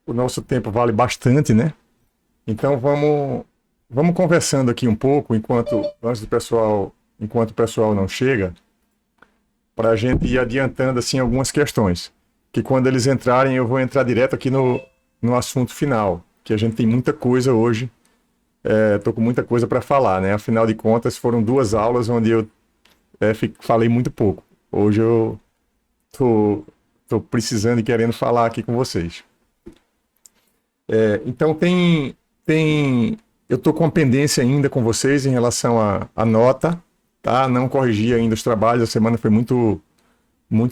o nosso tempo vale bastante, né? Então vamos conversando aqui um pouco enquanto o pessoal não chega, para a gente ir adiantando assim algumas questões. Que quando eles entrarem, eu vou entrar direto aqui no assunto final, que a gente tem muita coisa hoje. Estou com muita coisa para falar, né? Afinal de contas, foram 2 aulas onde eu falei muito pouco. Hoje eu tô precisando e querendo falar aqui com vocês. Então eu tô com uma pendência ainda com vocês em relação à nota, tá? Não corrigi ainda os trabalhos, a semana foi muito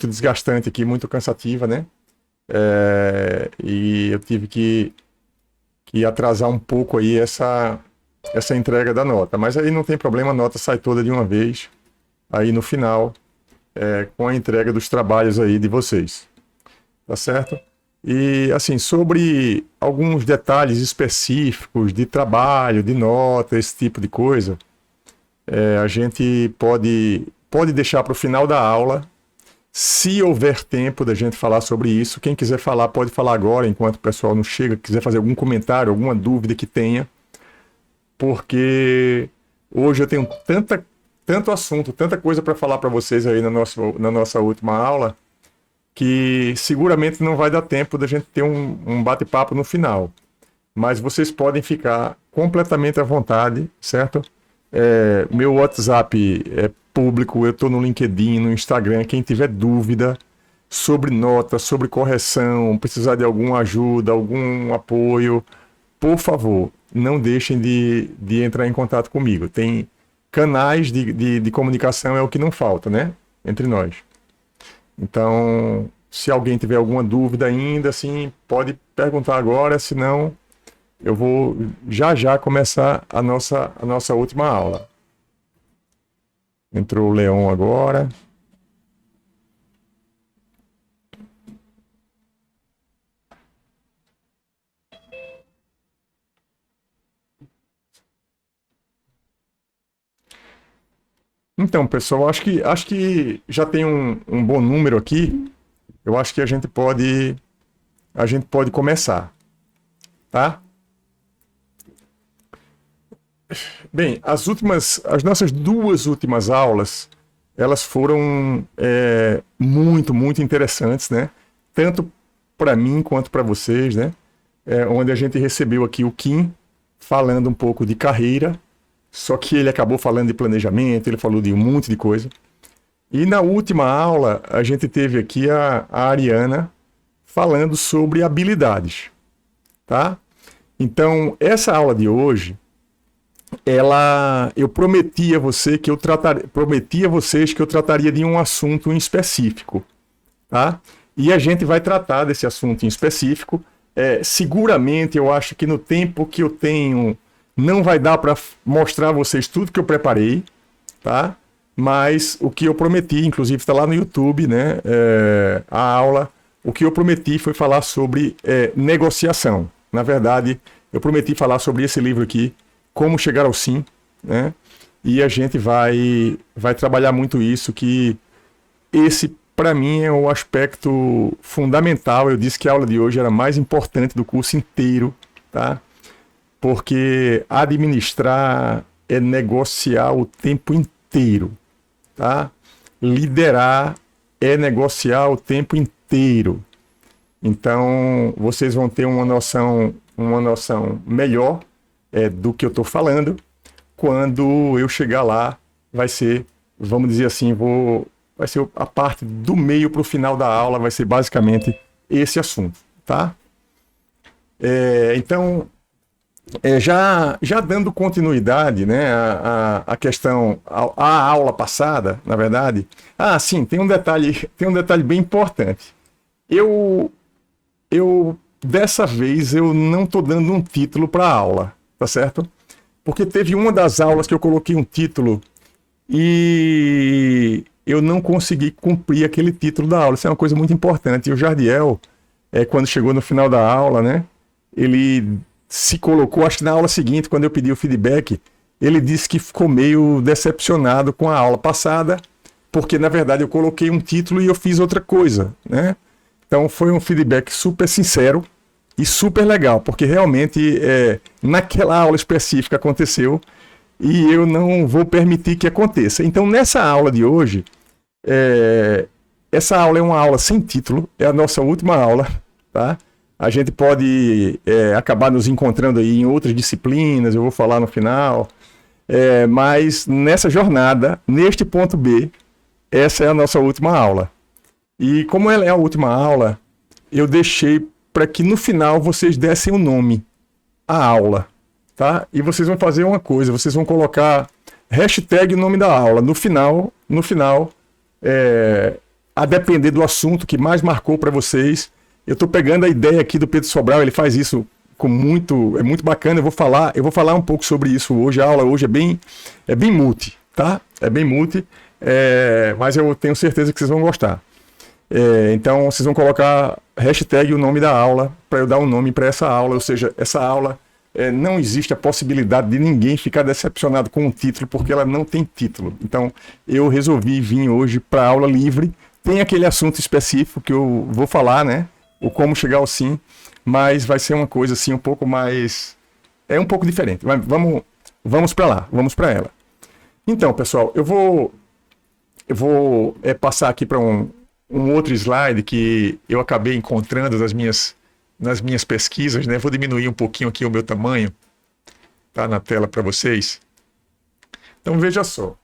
desgastante aqui, muito cansativa, né? E eu tive que atrasar um pouco aí essa entrega da nota. Mas aí não tem problema, a nota sai toda de uma vez, aí no final, com a entrega dos trabalhos aí de vocês. Tá certo? E, assim, sobre alguns detalhes específicos de trabalho, de nota, esse tipo de coisa, a gente pode deixar para o final da aula. Se houver tempo da gente falar sobre isso, quem quiser falar pode falar agora, enquanto o pessoal não chega, quiser fazer algum comentário, alguma dúvida que tenha, porque hoje eu tenho tanto assunto, tanta coisa para falar para vocês aí na nossa última aula, que seguramente não vai dar tempo da gente ter um bate-papo no final. Mas vocês podem ficar completamente à vontade, certo? Meu WhatsApp é público, eu estou no LinkedIn, no Instagram. Quem tiver dúvida sobre nota, sobre correção, precisar de alguma ajuda, algum apoio, por favor, não deixem de entrar em contato comigo. Tem canais de comunicação, é o que não falta, né? Entre nós. Então, se alguém tiver alguma dúvida ainda, assim, pode perguntar agora, senão eu vou já começar a nossa última aula. Entrou o Leon agora. Então, pessoal, acho que já tem um bom número aqui. Eu acho que a gente pode começar, tá? Bem, as nossas 2 últimas aulas, elas foram muito interessantes, né? Tanto para mim quanto para vocês, né? Onde a gente recebeu aqui o Kim falando um pouco de carreira, só que ele acabou falando de planejamento, ele falou de um monte de coisa. E na última aula, a gente teve aqui a Ariana falando sobre habilidades, tá? Então, essa aula de hoje, eu prometi a vocês que eu trataria de um assunto em específico, tá? E a gente vai tratar desse assunto em específico. Seguramente, eu acho que no tempo que eu tenho, não vai dar para mostrar a vocês tudo que eu preparei, tá? Mas o que eu prometi, inclusive está lá no YouTube, né? A aula, o que eu prometi foi falar sobre negociação. Na verdade, eu prometi falar sobre esse livro aqui, Como Chegar ao Sim, né? E a gente vai trabalhar muito isso, que esse, para mim, é o aspecto fundamental. Eu disse que a aula de hoje era a mais importante do curso inteiro, tá? Porque administrar é negociar o tempo inteiro, tá? Liderar é negociar o tempo inteiro. Então, vocês vão ter uma noção melhor do que eu estou falando. Quando eu chegar lá, vai ser, vamos dizer assim, vai ser a parte do meio para o final da aula, vai ser basicamente esse assunto, tá? Então, já dando continuidade, né, a questão, a aula passada, na verdade. Sim, tem um detalhe bem importante. Eu dessa vez, eu não estou dando um título para a aula, tá certo? Porque teve uma das aulas que eu coloquei um título e eu não consegui cumprir aquele título da aula. Isso é uma coisa muito importante. E o Jardiel, quando chegou no final da aula, né, ele se colocou, acho que na aula seguinte, quando eu pedi o feedback, ele disse que ficou meio decepcionado com a aula passada, porque na verdade eu coloquei um título e eu fiz outra coisa, né? Então foi um feedback super sincero, e super legal, porque realmente naquela aula específica aconteceu e eu não vou permitir que aconteça. Então, nessa aula de hoje, essa aula é uma aula sem título, é a nossa última aula, tá? A gente pode acabar nos encontrando aí em outras disciplinas, eu vou falar no final, mas nessa jornada, neste ponto B, essa é a nossa última aula. E como ela é a última aula, eu deixei para que no final vocês dessem o nome à aula, tá? E vocês vão fazer uma coisa, vocês vão colocar hashtag o nome da aula. No final, a depender do assunto que mais marcou para vocês. Eu estou pegando a ideia aqui do Pedro Sobral, ele faz isso é muito bacana. Eu vou falar um pouco sobre isso hoje. A aula hoje é bem multi, tá? É bem multi, mas eu tenho certeza que vocês vão gostar. Então vocês vão colocar hashtag o nome da aula para eu dar um nome para essa aula, ou seja, essa aula não existe a possibilidade de ninguém ficar decepcionado com o título, porque ela não tem título. Então eu resolvi vir hoje para a aula livre. Tem aquele assunto específico que eu vou falar, né? O como chegar ao sim, mas vai ser uma coisa assim um pouco mais... um pouco diferente. Mas vamos para lá, vamos para ela. Então, pessoal, eu vou passar aqui para um outro slide que eu acabei encontrando nas minhas pesquisas, né? Vou diminuir um pouquinho aqui o meu tamanho, tá na tela para vocês. Então, veja só.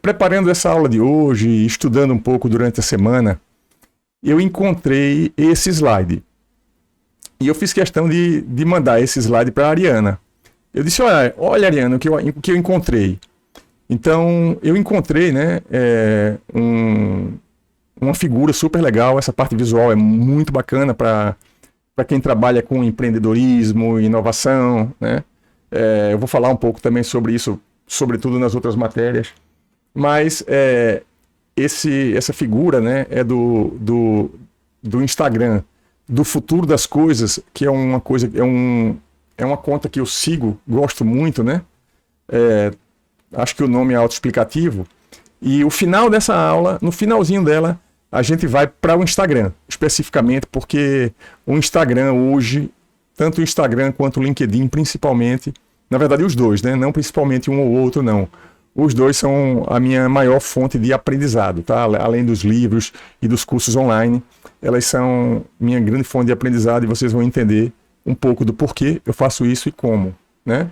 Preparando essa aula de hoje, estudando um pouco durante a semana, eu encontrei esse slide. E eu fiz questão de mandar esse slide para a Ariana. Eu disse, olha Ariana, o que eu encontrei. Então, eu encontrei, né, uma figura super legal. Essa parte visual é muito bacana para quem trabalha com empreendedorismo, inovação, né? Eu vou falar um pouco também sobre isso, sobretudo nas outras matérias. Mas essa figura, né, é do Instagram, do Futuro das Coisas, que é uma coisa, é uma conta que eu sigo, gosto muito, né? Acho que o nome é autoexplicativo. E o final dessa aula, no finalzinho dela, a gente vai para o Instagram, especificamente, porque o Instagram hoje, tanto o Instagram quanto o LinkedIn, principalmente, na verdade os dois, né? Não principalmente um ou outro, não. Os dois são a minha maior fonte de aprendizado, tá? Além dos livros e dos cursos online, elas são minha grande fonte de aprendizado e vocês vão entender um pouco do porquê eu faço isso e como, né?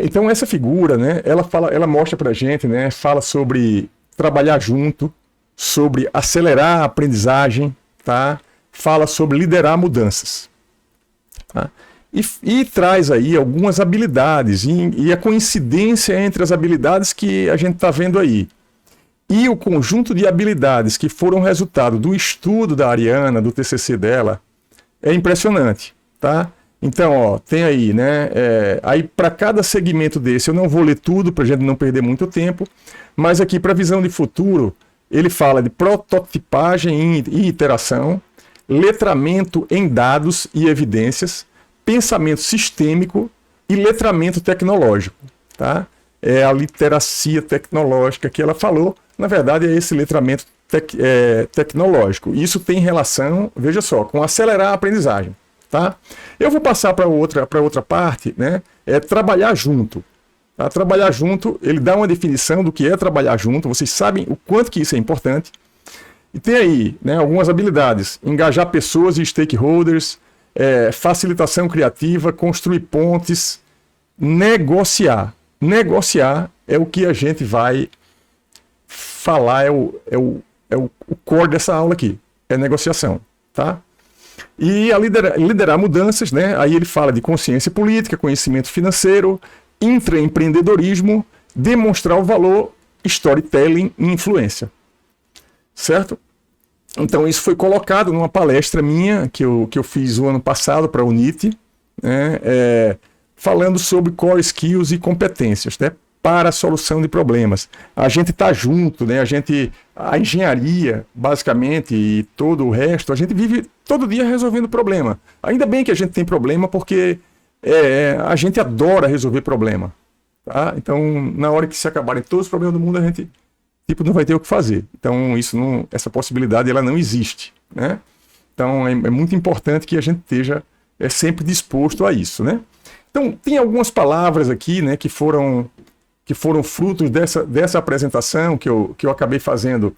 Então essa figura, né? Ela mostra pra gente, né? Fala sobre trabalhar junto, sobre acelerar a aprendizagem, tá? Fala sobre liderar mudanças, tá? E traz aí algumas habilidades e a coincidência entre as habilidades que a gente está vendo aí e o conjunto de habilidades que foram resultado do estudo da Ariana, do TCC dela, é impressionante, tá? Então, tem aí, né? Aí para cada segmento desse, eu não vou ler tudo para a gente não perder muito tempo, mas aqui para a visão de futuro, ele fala de prototipagem e iteração, letramento em dados e evidências, pensamento sistêmico e letramento tecnológico, tá? É a literacia tecnológica que ela falou, na verdade é esse letramento tecnológico. Isso tem relação, veja só, com acelerar a aprendizagem, tá? Eu vou passar para outra parte, né? Trabalhar junto. Tá? Trabalhar junto, ele dá uma definição do que é trabalhar junto, vocês sabem o quanto que isso é importante. E tem aí, né, algumas habilidades, engajar pessoas e stakeholders, facilitação criativa, construir pontes, negociar. Negociar é o que a gente vai falar, é o core dessa aula aqui, é negociação, tá? E a liderar mudanças, né? Aí ele fala de consciência política, conhecimento financeiro, intraempreendedorismo, demonstrar o valor, storytelling e influência, certo? Então isso foi colocado numa palestra minha que eu fiz o ano passado para a UNIT, né, falando sobre core skills e competências, né, para a solução de problemas. A gente está junto, né, a engenharia, basicamente, e todo o resto, a gente vive todo dia resolvendo problema. Ainda bem que a gente tem problema, porque a gente adora resolver problema. Tá? Então, na hora que se acabarem todos os problemas do mundo, a gente não vai ter o que fazer. Então, essa possibilidade ela não existe, né? Então, é muito importante que a gente esteja sempre disposto a isso, né? Então, tem algumas palavras aqui, né, que foram frutos dessa apresentação que eu acabei fazendo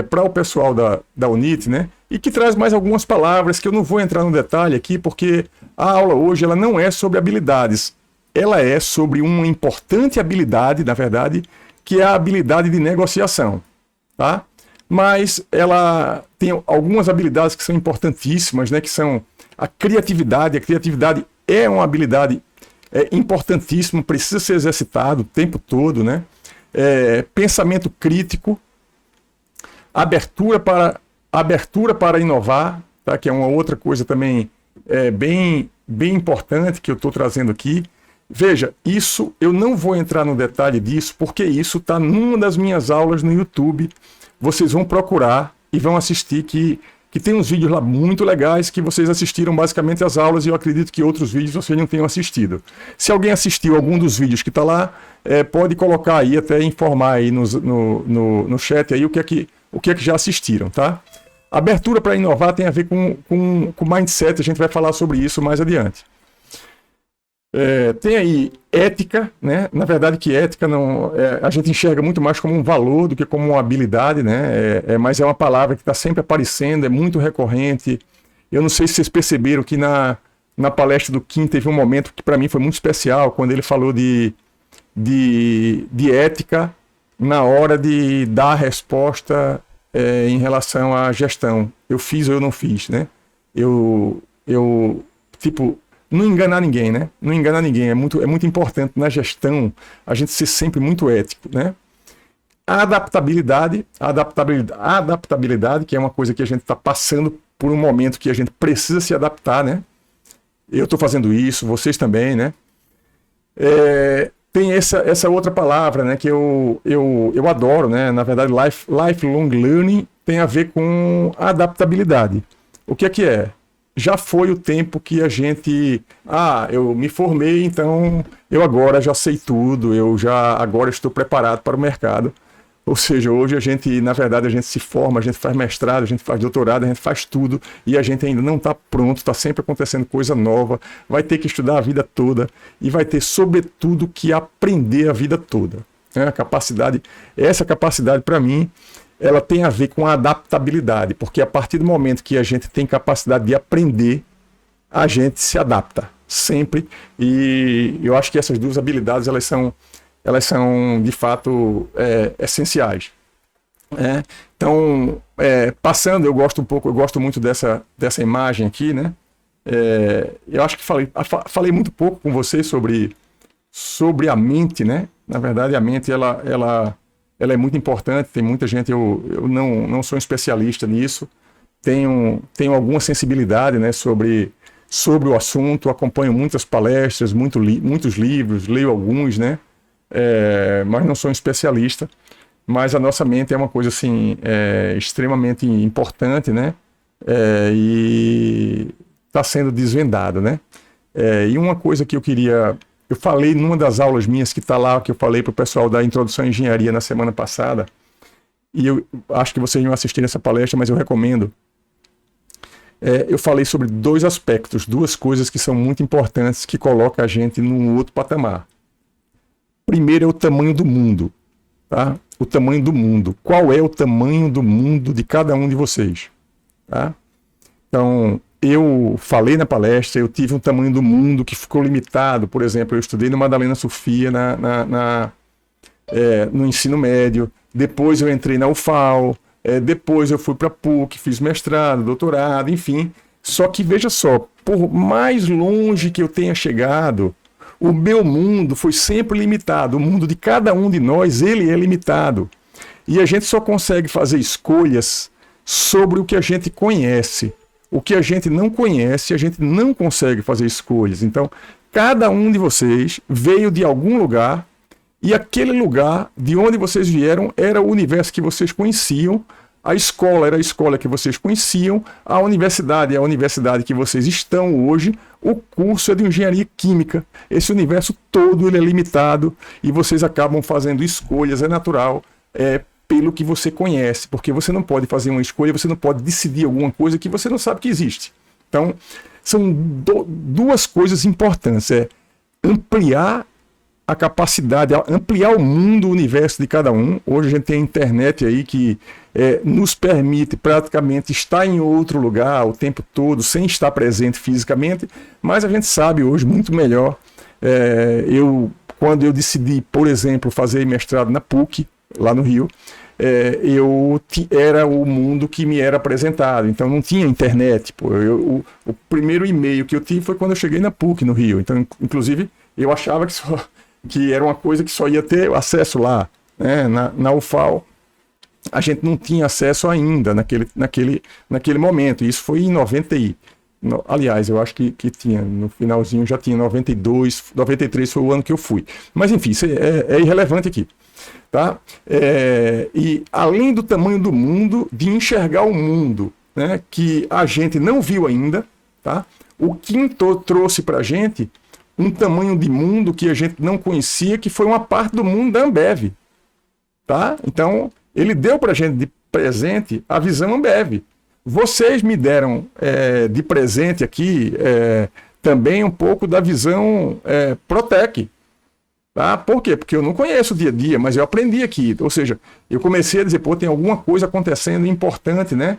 para o pessoal da UNIT, né? E que traz mais algumas palavras que eu não vou entrar no detalhe aqui, porque a aula hoje ela não é sobre habilidades, ela é sobre uma importante habilidade, na verdade, que é a habilidade de negociação, tá? Mas ela tem algumas habilidades que são importantíssimas, né? Que são a criatividade. A criatividade é uma habilidade importantíssima, precisa ser exercitado o tempo todo, né? Pensamento crítico, abertura para inovar, tá? Que é uma outra coisa também bem importante que eu estou trazendo aqui. Veja, isso eu não vou entrar no detalhe disso, porque isso está numa das minhas aulas no YouTube. Vocês vão procurar e vão assistir, que tem uns vídeos lá muito legais que vocês assistiram basicamente as aulas, e eu acredito que outros vídeos vocês não tenham assistido. Se alguém assistiu algum dos vídeos que está lá, pode colocar aí, até informar aí no chat aí o que é que já assistiram, tá? Abertura para inovar tem a ver com mindset, a gente vai falar sobre isso mais adiante. Tem aí ética, né? Na verdade que ética não, a gente enxerga muito mais como um valor do que como uma habilidade, né? Mas é uma palavra que está sempre aparecendo, é muito recorrente. Eu não sei se vocês perceberam que na palestra do Kim teve um momento que para mim foi muito especial, quando ele falou de ética na hora de dar a resposta em relação à gestão. Eu fiz ou eu não fiz, né? Tipo, não enganar ninguém, né? Não enganar ninguém. É muito importante na gestão a gente ser sempre muito ético, né? A adaptabilidade, que é uma coisa que a gente está passando por um momento que a gente precisa se adaptar, né? Eu estou fazendo isso, vocês também, né? Tem essa outra palavra, né, que eu adoro, né? Na verdade, lifelong learning tem a ver com adaptabilidade. O que é? Já foi o tempo que a gente... eu me formei, então eu agora já sei tudo, agora estou preparado para o mercado. Ou seja, hoje na verdade, a gente se forma, a gente faz mestrado, a gente faz doutorado, a gente faz tudo, e a gente ainda não está pronto, está sempre acontecendo coisa nova, vai ter que estudar a vida toda, e vai ter, sobretudo, que aprender a vida toda. Essa capacidade, para mim, ela tem a ver com a adaptabilidade, porque a partir do momento que a gente tem capacidade de aprender, a gente se adapta, sempre, e eu acho que essas duas habilidades, elas são de fato essenciais. Então, passando, eu gosto muito dessa imagem aqui, né? Eu acho que falei muito pouco com vocês sobre a mente, né? Na verdade, a mente ela é muito importante. Tem muita gente, eu não sou um especialista nisso, tenho alguma sensibilidade, né, sobre o assunto, acompanho muitas palestras, muitos livros, leio alguns, né? Mas não sou um especialista. Mas a nossa mente é uma coisa assim, extremamente importante, né? E está sendo desvendada, né? E uma coisa que eu falei numa das aulas minhas que está lá, que eu falei para o pessoal da Introdução à Engenharia na semana passada, e eu acho que vocês não assistiram essa palestra, mas eu recomendo. Eu falei sobre dois aspectos, duas coisas que são muito importantes, que colocam a gente num outro patamar. Primeiro é o tamanho do mundo, tá? O tamanho do mundo. Qual é o tamanho do mundo de cada um de vocês? Tá? Então, eu falei na palestra, eu tive um tamanho do mundo que ficou limitado. Por exemplo, eu estudei no Madalena Sofia no ensino médio, depois eu entrei na UFAL, depois eu fui para a PUC, fiz mestrado, doutorado, enfim. Só que, veja só, por mais longe que eu tenha chegado, o meu mundo foi sempre limitado. O mundo de cada um de nós, ele é limitado. E a gente só consegue fazer escolhas sobre o que a gente conhece. O que a gente não conhece, a gente não consegue fazer escolhas. Então, cada um de vocês veio de algum lugar, e aquele lugar de onde vocês vieram era o universo que vocês conheciam, a escola era a escola que vocês conheciam, a universidade é a universidade que vocês estão hoje, o curso é de engenharia química. Esse universo todo ele é limitado e vocês acabam fazendo escolhas, é natural, pelo que você conhece, porque você não pode fazer uma escolha, você não pode decidir alguma coisa que você não sabe que existe. Então, são duas coisas importantes, ampliar a capacidade, ampliar o mundo, o universo de cada um. Hoje a gente tem a internet aí que nos permite praticamente estar em outro lugar o tempo todo, sem estar presente fisicamente, mas a gente sabe hoje muito melhor. Quando eu decidi, por exemplo, fazer mestrado na PUC, lá no Rio, era o mundo que me era apresentado, então não tinha internet. O primeiro e-mail que eu tive foi quando eu cheguei na PUC, no Rio. Então, inclusive, eu achava que era uma coisa que só ia ter acesso lá, né? Na UFAL, a gente não tinha acesso ainda naquele momento. Isso foi em 90 aliás, eu acho que tinha, no finalzinho já tinha 92, 93 foi o ano que eu fui. Mas enfim, isso é irrelevante aqui. Tá? E além do tamanho do mundo, de enxergar o mundo, né, que a gente não viu ainda, tá? O Quinto trouxe para a gente um tamanho de mundo que a gente não conhecia, que foi uma parte do mundo da Ambev. Tá? Então, ele deu para a gente de presente a visão Ambev. Vocês me deram de presente aqui também um pouco da visão Protec. Tá? Por quê? Porque eu não conheço o dia a dia, mas eu aprendi aqui. Ou seja, eu comecei a dizer, tem alguma coisa acontecendo importante, né?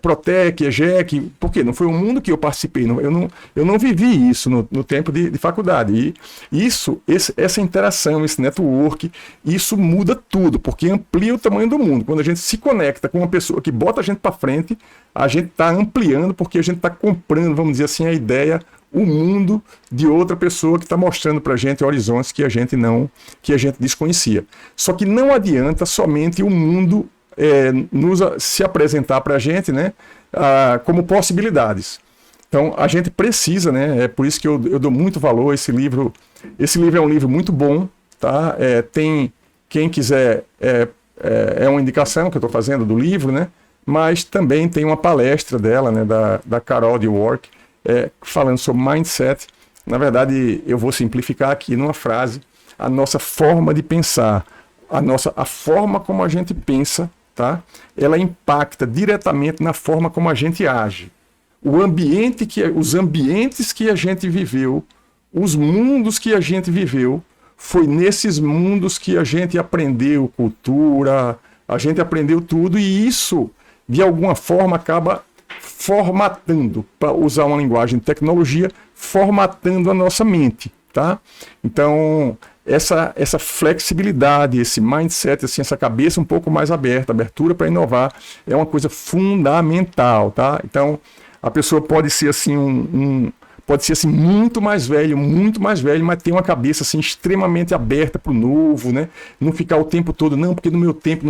Protec, EGEC, porque não foi um mundo que eu participei, eu não vivi isso no tempo de faculdade. E essa interação, esse network, isso muda tudo, porque amplia o tamanho do mundo. Quando a gente se conecta com uma pessoa que bota a gente para frente, a gente está ampliando, porque a gente está comprando, vamos dizer assim, a ideia, o mundo de outra pessoa que está mostrando para a gente horizontes que a gente desconhecia. Só que não adianta somente o mundo se apresentar para a gente, né, como possibilidades. Então a gente precisa, né, é por isso que eu dou muito valor a esse livro. Esse livro é um livro muito bom, tá? Tem quem quiser, é uma indicação que eu estou fazendo do livro, né, mas também tem uma palestra dela, né, da Carol Dweck, falando sobre mindset. Na verdade, eu vou simplificar aqui numa frase: a nossa forma de pensar, a forma como a gente pensa, tá? Ela impacta diretamente na forma como a gente age. Os ambientes que a gente viveu, os mundos que a gente viveu, foi nesses mundos que a gente aprendeu cultura, a gente aprendeu tudo, e isso, de alguma forma, acaba formatando, para usar uma linguagem de tecnologia, formatando a nossa mente, tá? Então, essa flexibilidade, esse mindset, assim, essa cabeça um pouco mais aberta, abertura para inovar, é uma coisa fundamental, tá? Então, a pessoa pode ser assim pode ser assim muito mais velho, mas tem uma cabeça assim extremamente aberta para o novo, né? Não ficar o tempo todo, não, porque no meu tempo,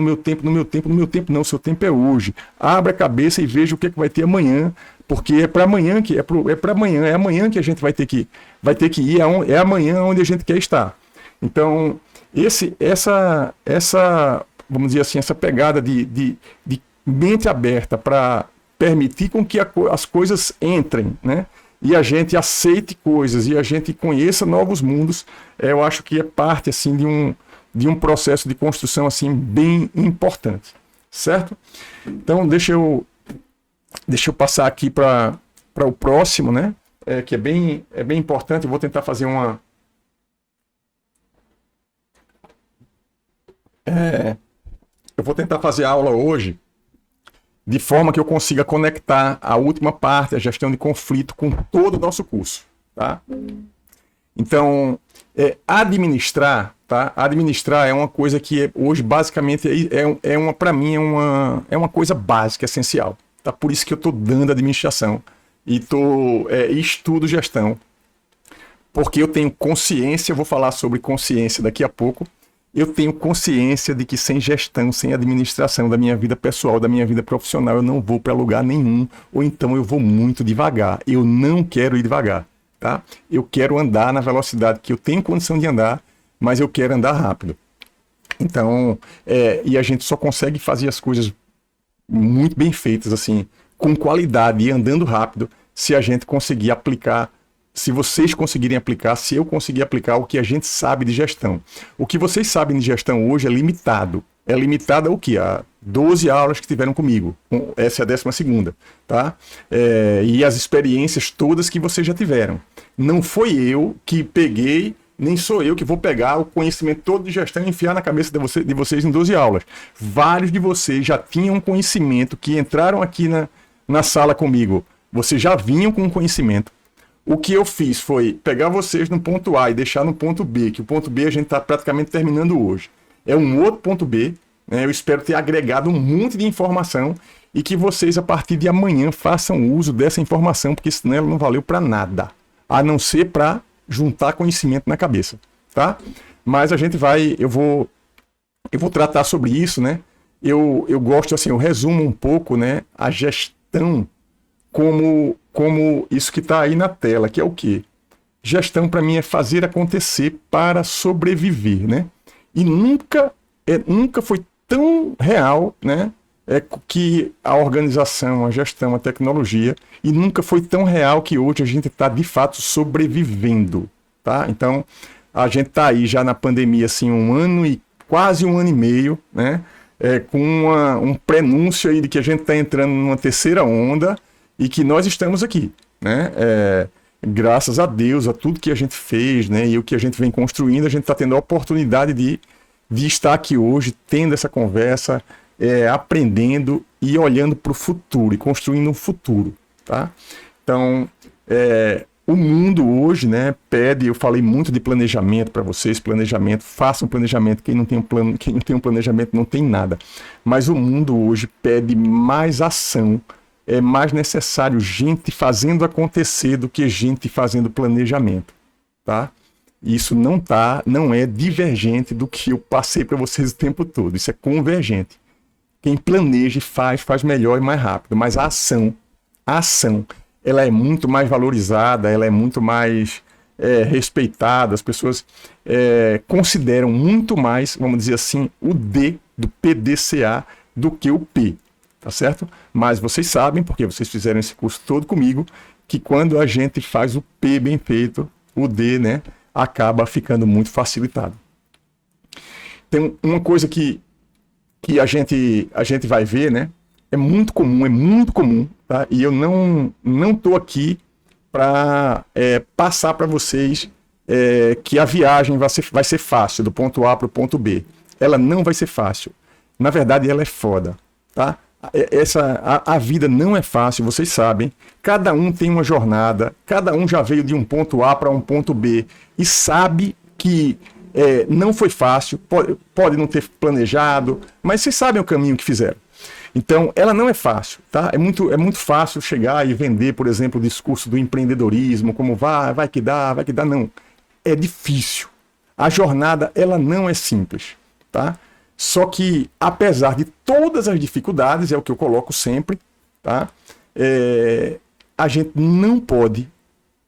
não, seu tempo é hoje. Abra a cabeça e veja o que vai ter amanhã, porque é para amanhã é amanhã que a gente vai ter que ir, é amanhã onde a gente quer estar. Então, vamos dizer assim, essa pegada de mente aberta para permitir com que as coisas entrem, né? E a gente aceite coisas e a gente conheça novos mundos, eu acho que é parte assim de um processo de construção assim bem importante, certo? Então deixa eu passar aqui para o próximo, né? Que é bem importante. Eu vou tentar fazer eu vou tentar fazer a aula hoje de forma que eu consiga conectar a última parte, a gestão de conflito, com todo o nosso curso, tá? Então, administrar, tá? Administrar é uma coisa que hoje basicamente para mim é uma coisa básica, essencial, tá? Por isso que eu estou dando administração e estudo gestão, porque eu tenho consciência. Eu vou falar sobre consciência daqui a pouco. Eu tenho consciência de que sem gestão, sem administração da minha vida pessoal, da minha vida profissional, eu não vou para lugar nenhum, ou então eu vou muito devagar. Eu não quero ir devagar, tá? Eu quero andar na velocidade que eu tenho condição de andar, mas eu quero andar rápido. Então, e a gente só consegue fazer as coisas muito bem feitas, assim, com qualidade e andando rápido, se a gente conseguir aplicar. Se vocês conseguirem aplicar, se eu conseguir aplicar o que a gente sabe de gestão. O que vocês sabem de gestão hoje é limitado, é limitada ao quê? A 12 aulas que tiveram comigo. Essa é a 12ª, tá? E as experiências todas que vocês já tiveram. Não foi eu que peguei, nem sou eu que vou pegar o conhecimento todo de gestão e enfiar na cabeça de vocês em 12 aulas. Vários de vocês já tinham conhecimento, que entraram aqui na sala comigo. Vocês já vinham com conhecimento. O que eu fiz foi pegar vocês no ponto A e deixar no ponto B, que o ponto B a gente está praticamente terminando hoje. É um outro ponto B, né? Eu espero ter agregado um monte de informação e que vocês, a partir de amanhã, façam uso dessa informação, porque senão ela não valeu para nada, a não ser para juntar conhecimento na cabeça, tá? Mas a gente vai, eu vou tratar sobre isso, né? Eu gosto, assim, eu resumo um pouco, né, a gestão como isso que está aí na tela, que é o quê? Gestão, para mim, é fazer acontecer para sobreviver, né? E nunca foi tão real, né? Que a organização, a gestão, a tecnologia, e nunca foi tão real que hoje a gente está, de fato, sobrevivendo, tá? Então, a gente está aí já na pandemia, assim, quase um ano e meio, né? Com um prenúncio aí de que a gente está entrando numa terceira onda, e que nós estamos aqui, né? Graças a Deus, a tudo que a gente fez, né? E o que a gente vem construindo, a gente está tendo a oportunidade de estar aqui hoje, tendo essa conversa, aprendendo e olhando para o futuro e construindo um futuro, tá? Então, o mundo hoje, né, pede, eu falei muito de planejamento para vocês, planejamento, façam planejamento, quem não tem um planejamento não tem nada. Mas o mundo hoje pede mais ação. É mais necessário gente fazendo acontecer do que gente fazendo planejamento, tá? Isso não é divergente do que eu passei para vocês o tempo todo, isso é convergente. Quem planeja e faz melhor e mais rápido, mas a ação, ela é muito mais valorizada, ela é muito mais respeitada, as pessoas consideram muito mais, vamos dizer assim, o D do PDCA do que o P. Tá certo? Mas vocês sabem, porque vocês fizeram esse curso todo comigo, que quando a gente faz o P bem feito, o D, né, acaba ficando muito facilitado. Tem uma coisa que a gente vai ver, né, é muito comum, tá? E eu não tô aqui para passar para vocês que a viagem vai ser fácil, do ponto A para o ponto B. Ela não vai ser fácil. Na verdade, ela é foda, tá? A vida não é fácil, vocês sabem. Cada um tem uma jornada, cada um já veio de um ponto A para um ponto B e sabe que não foi fácil, pode não ter planejado, mas vocês sabem o caminho que fizeram. Então, ela não é fácil, tá? É muito fácil chegar e vender, por exemplo, o discurso do empreendedorismo, como vai que dá, não. É difícil. A jornada, ela não é simples, tá? Só que, apesar de todas as dificuldades, é o que eu coloco sempre, tá? A gente não pode,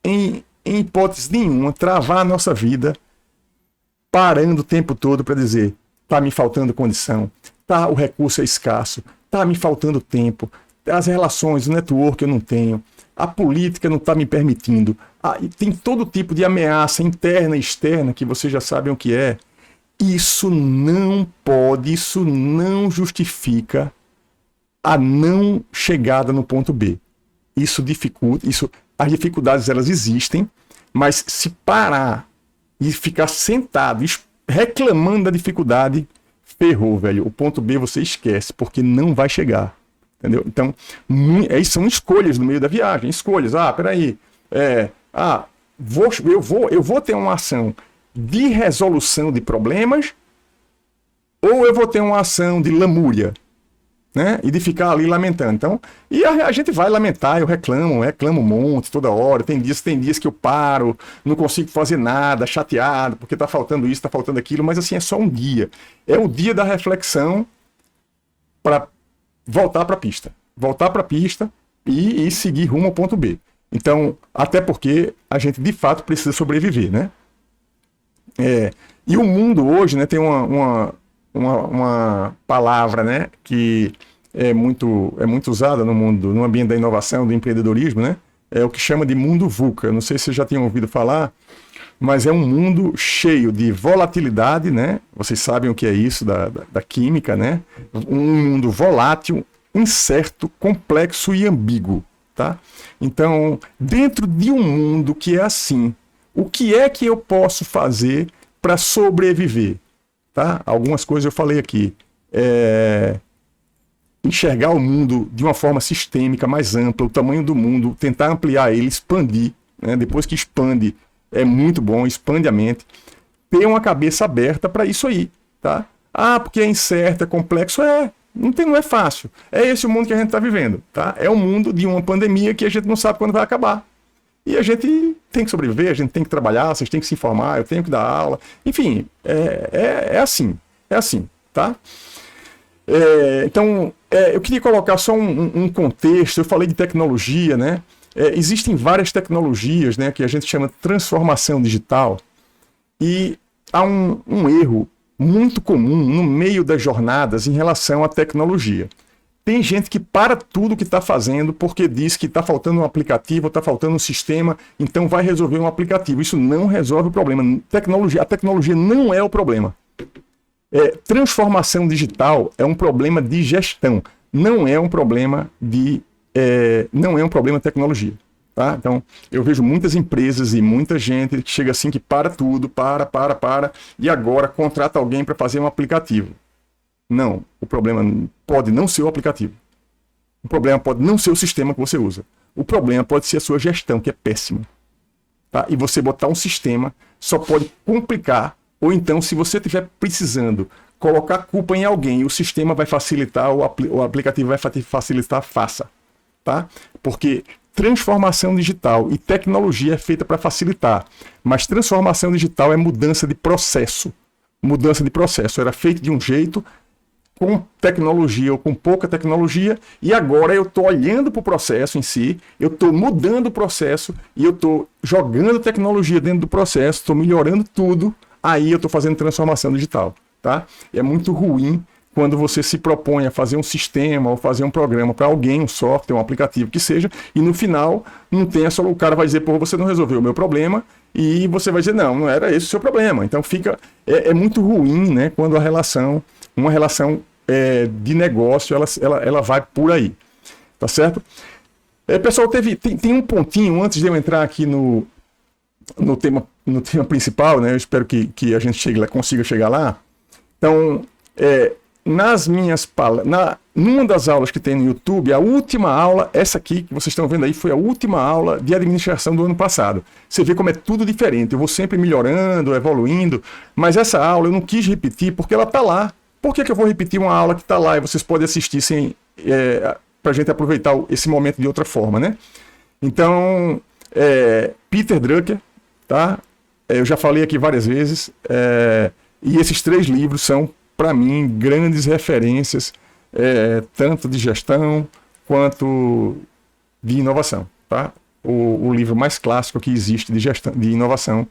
em hipótese nenhuma, travar a nossa vida parando o tempo todo para dizer, tá me faltando condição, tá, o recurso é escasso, tá me faltando tempo, as relações, o network eu não tenho, a política não está me permitindo, e tem todo tipo de ameaça interna e externa que vocês já sabem o que é. Isso não justifica a não chegada no ponto B. Isso dificulta, as dificuldades elas existem, mas se parar e ficar sentado reclamando da dificuldade, ferrou, velho. O ponto B você esquece, porque não vai chegar. Entendeu? Então, são escolhas no meio da viagem. Escolhas. Peraí. Eu vou ter uma ação de resolução de problemas ou eu vou ter uma ação de lamúria, né? E de ficar ali lamentando. Então, e a gente vai lamentar, eu reclamo um monte toda hora. Tem dias que eu paro, não consigo fazer nada, chateado, porque tá faltando isso, tá faltando aquilo, mas assim, é só um dia. É o dia da reflexão para voltar para a pista e seguir rumo ao ponto B. Então, até porque a gente de fato precisa sobreviver, né? E o mundo hoje, né, tem uma palavra, né, que é muito usada no ambiente da inovação, do empreendedorismo, né? É o que chama de mundo VUCA. Não sei se vocês já tinham ouvido falar, mas é um mundo cheio de volatilidade, né? Vocês sabem o que é isso da química, né? Um mundo volátil, incerto, complexo e ambíguo, tá? Então, dentro de um mundo que é assim, o que é que eu posso fazer para sobreviver? Tá? Algumas coisas eu falei aqui. Enxergar o mundo de uma forma sistêmica, mais ampla, o tamanho do mundo, tentar ampliar ele, expandir, né? Depois que expande, é muito bom, expande a mente. Ter uma cabeça aberta para isso aí, tá? Ah, porque é incerto, é complexo, não é fácil. É esse o mundo que a gente está vivendo, tá? É um mundo de uma pandemia que a gente não sabe quando vai acabar. E a gente tem que sobreviver, a gente tem que trabalhar, vocês têm que se informar, eu tenho que dar aula. Enfim, é assim, tá? Então, eu queria colocar só um contexto. Eu falei de tecnologia, né? Existem várias tecnologias, né, que a gente chama de transformação digital, e há um erro muito comum no meio das jornadas em relação à tecnologia. Tem gente que para tudo que está fazendo porque diz que está faltando um aplicativo, está faltando um sistema, então vai resolver um aplicativo. Isso não resolve o problema. A tecnologia não é o problema. Transformação digital é um problema de gestão, não é um problema de tecnologia. Tá? Então, eu vejo muitas empresas e muita gente que chega assim que para tudo, e agora contrata alguém para fazer um aplicativo. Não, o problema pode não ser o aplicativo. O problema pode não ser o sistema que você usa. O problema pode ser a sua gestão, que é péssima. Tá? E você botar um sistema só pode complicar, ou então, se você estiver precisando colocar culpa em alguém e o sistema vai facilitar, o aplicativo vai facilitar, faça. Tá? Porque transformação digital e tecnologia é feita para facilitar, mas transformação digital é mudança de processo. Mudança de processo. Era feito de um jeito, com tecnologia ou com pouca tecnologia, e agora eu estou olhando para o processo em si, eu estou mudando o processo e eu estou jogando tecnologia dentro do processo, estou melhorando tudo, aí eu estou fazendo transformação digital. Tá? É muito ruim quando você se propõe a fazer um sistema ou fazer um programa para alguém, um software, um aplicativo que seja, e no final não tem o cara vai dizer, pô, você não resolveu o meu problema, e você vai dizer, não era esse o seu problema. Então é muito ruim, né, quando uma relação de negócio, ela vai por aí. Tá certo? Pessoal, tem um pontinho, antes de eu entrar aqui no tema principal, né, eu espero que a gente consiga chegar lá. Então, numa das aulas que tem no YouTube, a última aula, essa aqui que vocês estão vendo aí, foi a última aula de administração do ano passado. Você vê como é tudo diferente. Eu vou sempre melhorando, evoluindo, mas essa aula eu não quis repetir porque ela está lá. Por que eu vou repetir uma aula que está lá e vocês podem assistir para a gente aproveitar esse momento de outra forma, né? Então, Peter Drucker, tá? Eu já falei aqui várias vezes, e esses 3 livros são, para mim, grandes referências, tanto de gestão quanto de inovação. Tá? O livro mais clássico que existe de gestão, de inovação,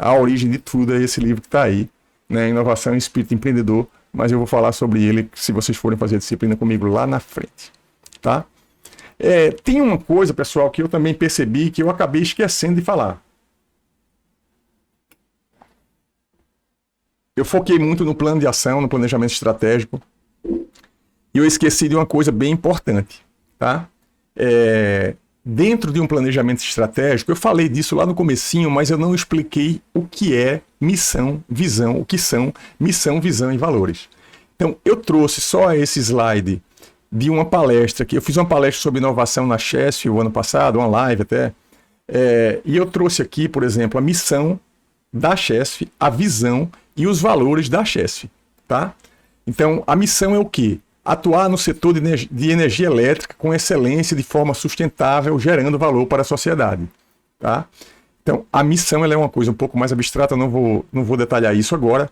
a origem de tudo é esse livro que está aí, né? Inovação e Espírito Empreendedor, mas eu vou falar sobre ele se vocês forem fazer a disciplina comigo lá na frente. Tá? Tem uma coisa, pessoal, que eu também percebi que eu acabei esquecendo de falar. Eu foquei muito no plano de ação, no planejamento estratégico, e eu esqueci de uma coisa bem importante, tá? Dentro de um planejamento estratégico, eu falei disso lá no comecinho, mas eu não expliquei o que é missão, visão, o que são missão, visão e valores. Então, eu trouxe só esse slide de uma palestra, que eu fiz uma palestra sobre inovação na Chesf o ano passado, uma live até, e eu trouxe aqui, por exemplo, a missão da Chesf, a visão e os valores da Chesf, tá? Então, a missão é o quê? Atuar no setor de energia elétrica com excelência de forma sustentável, gerando valor para a sociedade, tá? Então, a missão ela é uma coisa um pouco mais abstrata, não vou detalhar isso agora,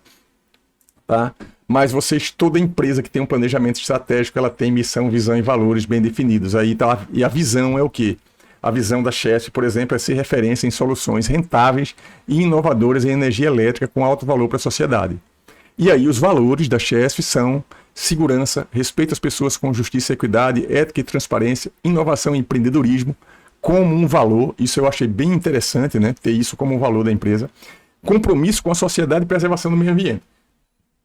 tá? Mas toda empresa que tem um planejamento estratégico, ela tem missão, visão e valores bem definidos. Aí tá, e a visão é o quê? A visão da Chesf, por exemplo, é ser referência em soluções rentáveis e inovadoras em energia elétrica com alto valor para a sociedade. E aí os valores da Chesf são segurança, respeito às pessoas com justiça e equidade, ética e transparência, inovação e empreendedorismo, como um valor, isso eu achei bem interessante, né? Ter isso como um valor da empresa. Compromisso com a sociedade e preservação do meio ambiente.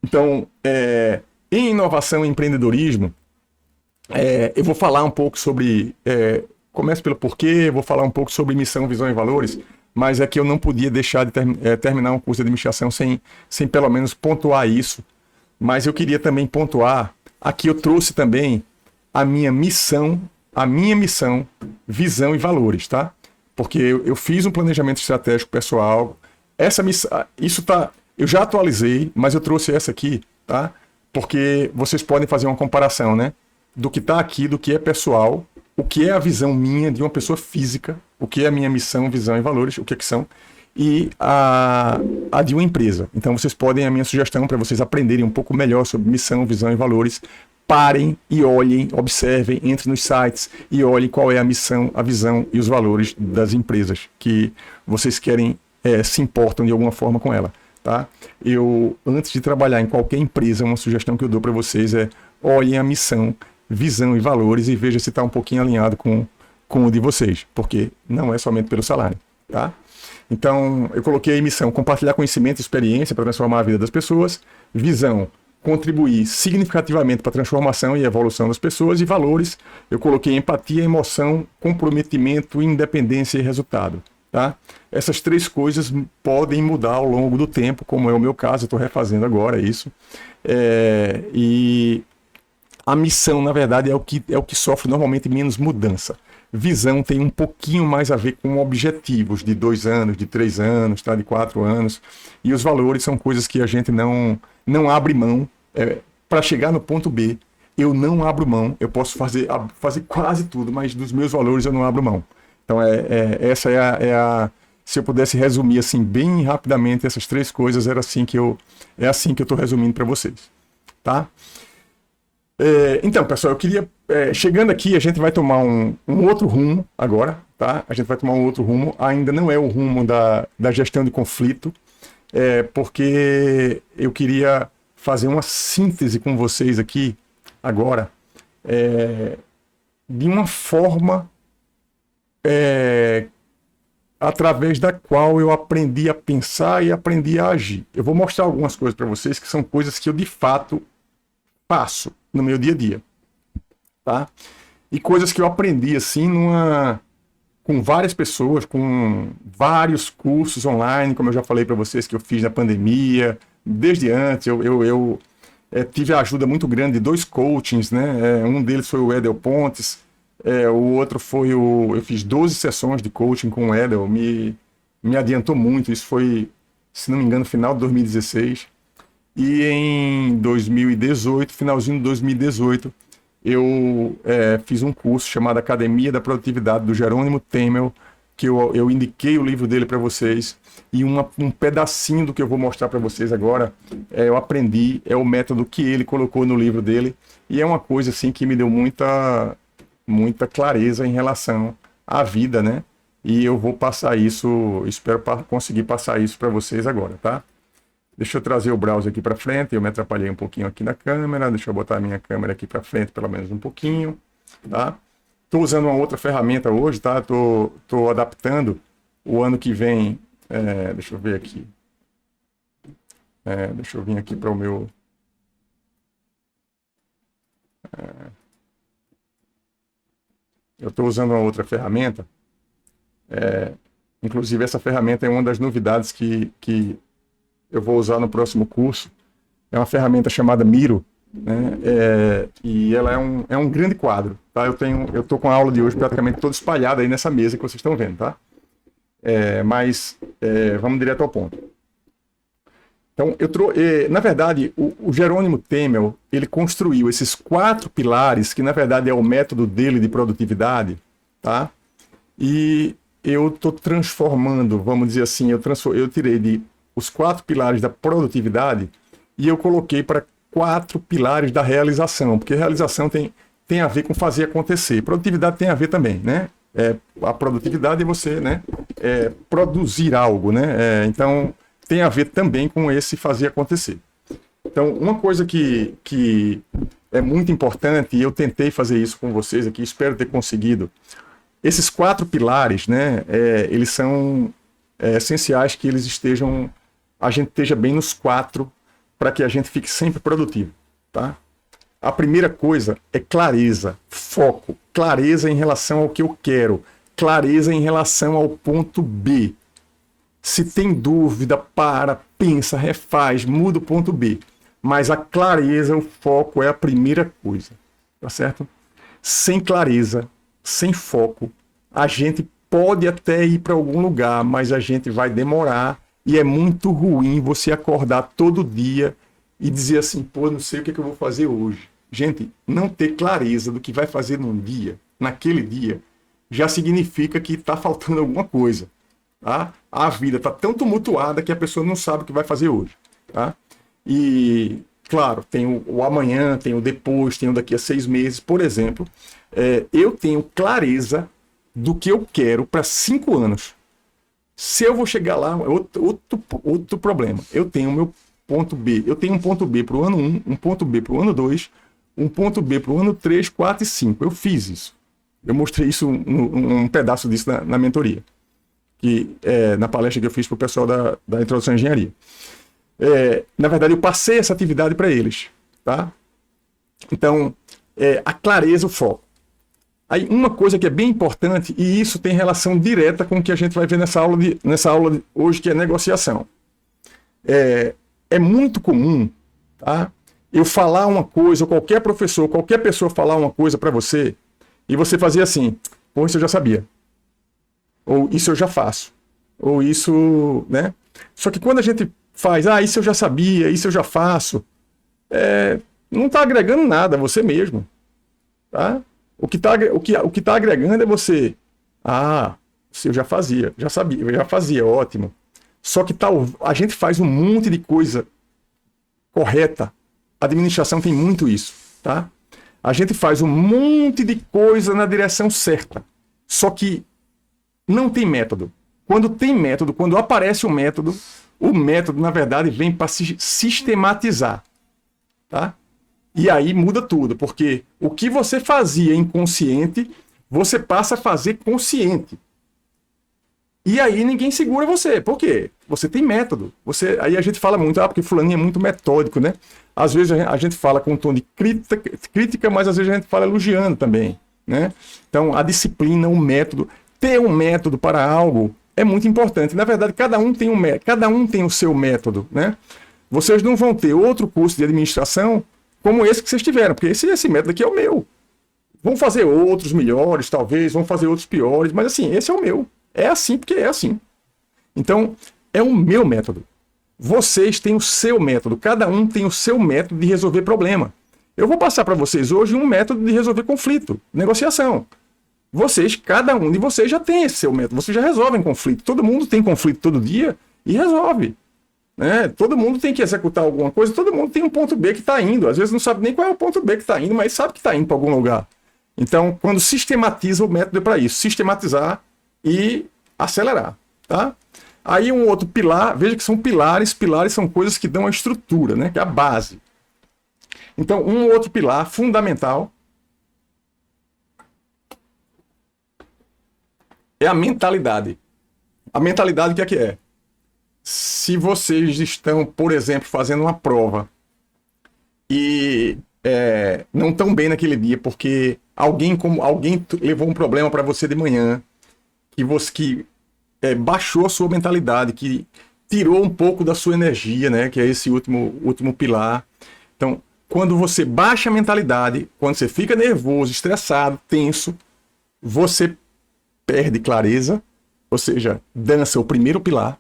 Então, em inovação e empreendedorismo, eu vou falar um pouco sobre... começo pelo porquê, vou falar um pouco sobre missão, visão e valores, mas é que eu não podia deixar de terminar um curso de administração sem pelo menos pontuar isso. Mas eu queria também pontuar, aqui eu trouxe também a minha missão, visão e valores, tá? Porque eu fiz um planejamento estratégico pessoal, essa missão, eu já atualizei, mas eu trouxe essa aqui, tá? Porque vocês podem fazer uma comparação, né? Do que está aqui, do que é pessoal, o que é a visão minha de uma pessoa física, o que é a minha missão, visão e valores, o que é que são, e a de uma empresa. Então vocês podem, a minha sugestão para vocês aprenderem um pouco melhor sobre missão, visão e valores, parem e olhem, observem, entrem nos sites e olhem qual é a missão, a visão e os valores das empresas que vocês querem, se importam de alguma forma com ela, tá? Antes de trabalhar em qualquer empresa, uma sugestão que eu dou para vocês é olhem a missão, visão e valores e veja se está um pouquinho alinhado com o de vocês, porque não é somente pelo salário, tá? Então, eu coloquei a missão, compartilhar conhecimento e experiência para transformar a vida das pessoas, visão, contribuir significativamente para a transformação e evolução das pessoas, e valores, eu coloquei empatia, emoção, comprometimento, independência e resultado, tá? Essas três coisas podem mudar ao longo do tempo, como é o meu caso, eu estou refazendo agora isso, e a missão, na verdade, é o que sofre normalmente menos mudança. Visão tem um pouquinho mais a ver com objetivos de 2 anos, de 3 anos, tá? De 4 anos. E os valores são coisas que a gente não abre mão. Para chegar no ponto B, eu não abro mão. Eu posso fazer quase tudo, mas dos meus valores eu não abro mão. Então, essa é a... Se eu pudesse resumir assim bem rapidamente essas três coisas, é assim que eu estou resumindo para vocês. Tá? Então, pessoal, eu queria... chegando aqui, a gente vai tomar um outro rumo agora, tá? A gente vai tomar um outro rumo. Ainda não é o rumo da gestão de conflito, porque eu queria fazer uma síntese com vocês aqui agora, de uma forma através da qual eu aprendi a pensar e aprendi a agir. Eu vou mostrar algumas coisas para vocês que são coisas que eu de fato faço no meu dia a dia, tá? E coisas que eu aprendi assim com várias pessoas, com vários cursos online, como eu já falei para vocês que eu fiz na pandemia, desde antes eu tive a ajuda muito grande de 2 coachings, né? Um deles foi o Edel Pontes, o outro foi eu fiz 12 sessões de coaching com o Edel, me adiantou muito, isso foi, se não me engano, final de 2016. E em 2018, finalzinho de 2018, eu fiz um curso chamado Academia da Produtividade, do Jerônimo Temel, que eu indiquei o livro dele para vocês, e um pedacinho do que eu vou mostrar para vocês agora, eu aprendi, é o método que ele colocou no livro dele, e é uma coisa assim que me deu muita clareza em relação à vida, né? E eu vou passar isso, espero conseguir passar isso para vocês agora, tá? Deixa eu trazer o browser aqui para frente, eu me atrapalhei um pouquinho aqui na câmera, deixa eu botar a minha câmera aqui para frente pelo menos um pouquinho, tá? Estou usando uma outra ferramenta hoje, tá? Estou adaptando. O ano que vem, deixa eu ver aqui, deixa eu vir aqui para o meu... eu estou usando uma outra ferramenta, inclusive essa ferramenta é uma das novidades que eu vou usar no próximo curso. É uma ferramenta chamada Miro, né? E ela é um grande quadro, tá? Eu estou com a aula de hoje praticamente toda espalhada aí nessa mesa que vocês estão vendo, tá? Mas vamos direto ao ponto. Então, na verdade, o Jerônimo Temel, ele construiu esses 4 pilares, que na verdade é o método dele de produtividade, tá? E eu estou transformando, vamos dizer assim, eu tirei os 4 pilares da produtividade e eu coloquei para 4 pilares da realização, porque realização tem a ver com fazer acontecer. Produtividade tem a ver também, né? A produtividade é você, né? Produzir algo, né? Então, tem a ver também com esse fazer acontecer. Então, uma coisa que é muito importante, e eu tentei fazer isso com vocês aqui, espero ter conseguido, esses 4 pilares, né, eles são essenciais que eles estejam, a gente esteja bem nos 4 para que a gente fique sempre produtivo, tá? A primeira coisa é clareza, foco, clareza em relação ao que eu quero, clareza em relação ao ponto B. Se tem dúvida, pensa, refaz, muda o ponto B. Mas a clareza, o foco é a primeira coisa, tá certo? Sem clareza, sem foco, a gente pode até ir para algum lugar, mas a gente vai demorar e é muito ruim você acordar todo dia e dizer assim, pô, não sei o que eu vou fazer hoje. Gente, não ter clareza do que vai fazer num dia, naquele dia, já significa que está faltando alguma coisa. Tá? A vida está tão tumultuada que a pessoa não sabe o que vai fazer hoje. Tá? E, claro, tem o amanhã, tem o depois, tem o daqui a 6 meses, por exemplo. Eu tenho clareza do que eu quero para 5 anos. Se eu vou chegar lá, outro problema. Eu tenho o meu ponto B. Eu tenho um ponto B para o ano 1, um ponto B para o ano 2, um ponto B para o ano 3, 4 e 5. Eu fiz isso. Eu mostrei isso, um pedaço disso na mentoria. Na palestra que eu fiz para o pessoal da Introdução à Engenharia. Na verdade, eu passei essa atividade para eles. Tá? Então, a clareza, o foco. Aí, uma coisa que é bem importante, e isso tem relação direta com o que a gente vai ver nessa aula de hoje, que é negociação. É muito comum, tá? Eu falar uma coisa, ou qualquer professor, qualquer pessoa falar uma coisa para você, e você fazer assim, pô, isso eu já sabia. Ou isso eu já faço. Ou isso, né? Só que quando a gente faz, isso eu já sabia, isso eu já faço, não está agregando nada a você mesmo. Tá? O que tá agregando é você. Se eu já fazia, já sabia, eu já fazia, ótimo. Só que a gente faz um monte de coisa correta. A administração tem muito isso, tá? A gente faz um monte de coisa na direção certa. Só que não tem método. Quando tem método, quando aparece o método, na verdade, vem para se sistematizar. Tá? E aí muda tudo, porque o que você fazia inconsciente, você passa a fazer consciente. E aí ninguém segura você. Por quê? Você tem método. Aí a gente fala muito, porque fulaninho é muito metódico, né? Às vezes a gente fala com um tom de crítica, mas às vezes a gente fala elogiando também, né? Então, a disciplina, o método, ter um método para algo é muito importante. Na verdade, cada um tem o seu método, né? Vocês não vão ter outro curso de administração como esse que vocês tiveram, porque esse método aqui é o meu. Vão fazer outros melhores, talvez, vão fazer outros piores, mas assim, esse é o meu. É assim porque é assim. Então, é o meu método. Vocês têm o seu método. Cada um tem o seu método de resolver problema. Eu vou passar para vocês hoje um método de resolver conflito, negociação. Cada um de vocês já tem esse seu método. Vocês já resolvem conflito. Todo mundo tem conflito todo dia e resolve. Né? Todo mundo tem que executar alguma coisa. Todo mundo tem um ponto B que está indo. Às vezes não sabe nem qual é o ponto B que está indo, mas sabe que está indo para algum lugar. Então, quando sistematiza, o método é para isso. Sistematizar e acelerar, tá? Aí um outro pilar, veja que são pilares. Pilares são coisas que dão a estrutura, né? Que é a base. Então, um outro pilar fundamental é a mentalidade. A mentalidade, o que é? Se vocês estão, por exemplo, fazendo uma prova e não estão bem naquele dia porque alguém levou um problema para você de manhã, que baixou a sua mentalidade, que tirou um pouco da sua energia, né? Que é esse último pilar. Então, quando você baixa a mentalidade, quando você fica nervoso, estressado, tenso, você perde clareza, ou seja, dança o primeiro pilar,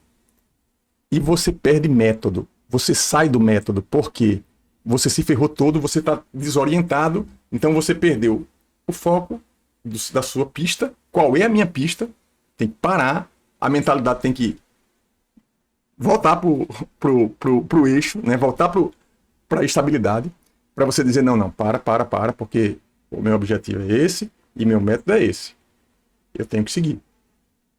e você perde método. Você sai do método, porque você se ferrou todo, você está desorientado, então você perdeu o foco da sua pista. Qual é a minha pista? Tem que parar, a mentalidade tem que voltar pro eixo, né? Voltar para a estabilidade, para você dizer, não, para, porque o meu objetivo é esse e meu método é esse. Eu tenho que seguir,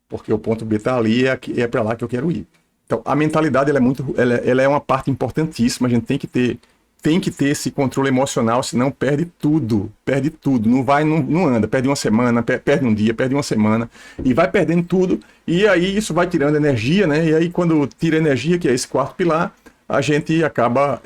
porque o ponto B está ali, é para lá que eu quero ir. Então, a mentalidade ela é uma parte importantíssima, a gente tem que ter tem que ter esse controle emocional, senão perde tudo, não anda, perde uma semana, perde um dia, perde uma semana, e vai perdendo tudo, e aí isso vai tirando energia, né? E aí quando tira energia, que é esse quarto pilar, a gente acaba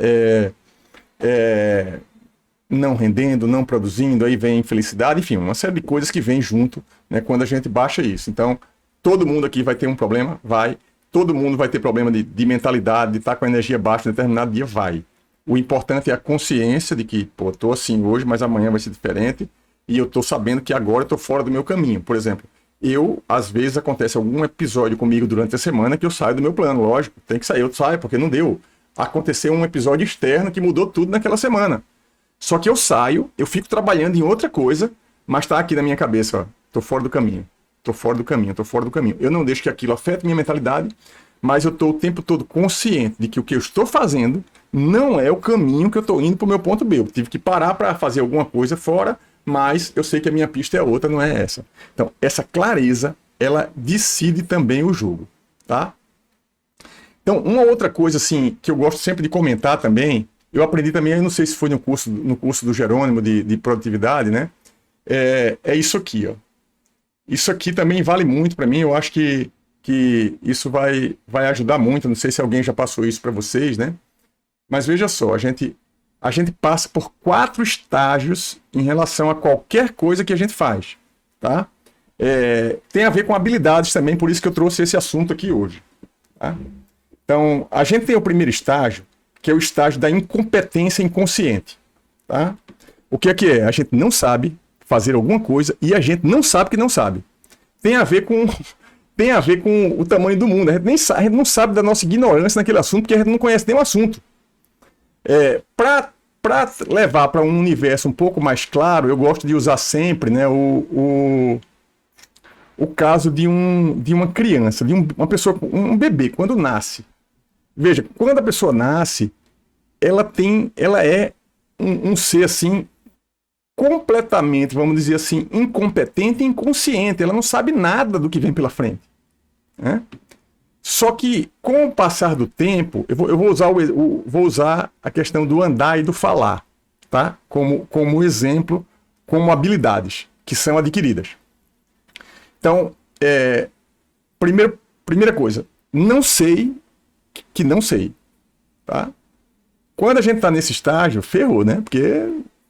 não rendendo, não produzindo, aí vem infelicidade, enfim, uma série de coisas que vem junto, né, quando a gente baixa isso. Então, todo mundo aqui vai ter um problema? Vai. Todo mundo vai ter problema de mentalidade, de estar com a energia baixa em determinado dia? Vai. O importante é a consciência de que, pô, tô assim hoje, mas amanhã vai ser diferente, e eu tô sabendo que agora eu tô fora do meu caminho. Por exemplo, às vezes acontece algum episódio comigo durante a semana que eu saio do meu plano, lógico, tem que sair, eu saio, porque não deu. Aconteceu um episódio externo que mudou tudo naquela semana. Só que eu saio, eu fico trabalhando em outra coisa, mas tá aqui na minha cabeça, ó, tô fora do caminho. Tô fora do caminho, tô fora do caminho. Eu não deixo que aquilo afete minha mentalidade, mas eu tô o tempo todo consciente de que o que eu estou fazendo não é o caminho que eu tô indo pro meu ponto B. Eu tive que parar para fazer alguma coisa fora, mas eu sei que a minha pista é outra, não é essa. Então, essa clareza, ela decide também o jogo, tá? Então, uma outra coisa, assim, que eu gosto sempre de comentar também, eu aprendi também, eu não sei se foi no curso do Jerônimo de produtividade, né? É isso aqui, ó. Isso aqui também vale muito para mim, eu acho que isso vai ajudar muito, não sei se alguém já passou isso para vocês, né? Mas veja só, a gente passa por 4 estágios em relação a qualquer coisa que a gente faz, tá? Tem a ver com habilidades também, por isso que eu trouxe esse assunto aqui hoje, tá? Então, a gente tem o primeiro estágio, que é o estágio da incompetência inconsciente, tá? O que é? A gente não sabe fazer alguma coisa e a gente não sabe que não sabe. Tem a ver com o tamanho do mundo. A gente não sabe da nossa ignorância naquele assunto, porque a gente não conhece nem o assunto. Para levar para um universo um pouco mais claro, eu gosto de usar sempre, né, o caso de uma criança, de uma pessoa, um bebê, quando nasce. Veja, quando a pessoa nasce, ela é um ser assim, completamente, vamos dizer assim, incompetente e inconsciente. Ela não sabe nada do que vem pela frente, né? Só que, com o passar do tempo, eu vou usar a questão do andar e do falar, tá? Como exemplo, como habilidades que são adquiridas. Então, primeira coisa, não sei que não sei, tá? Quando a gente está nesse estágio, ferrou, né? Porque,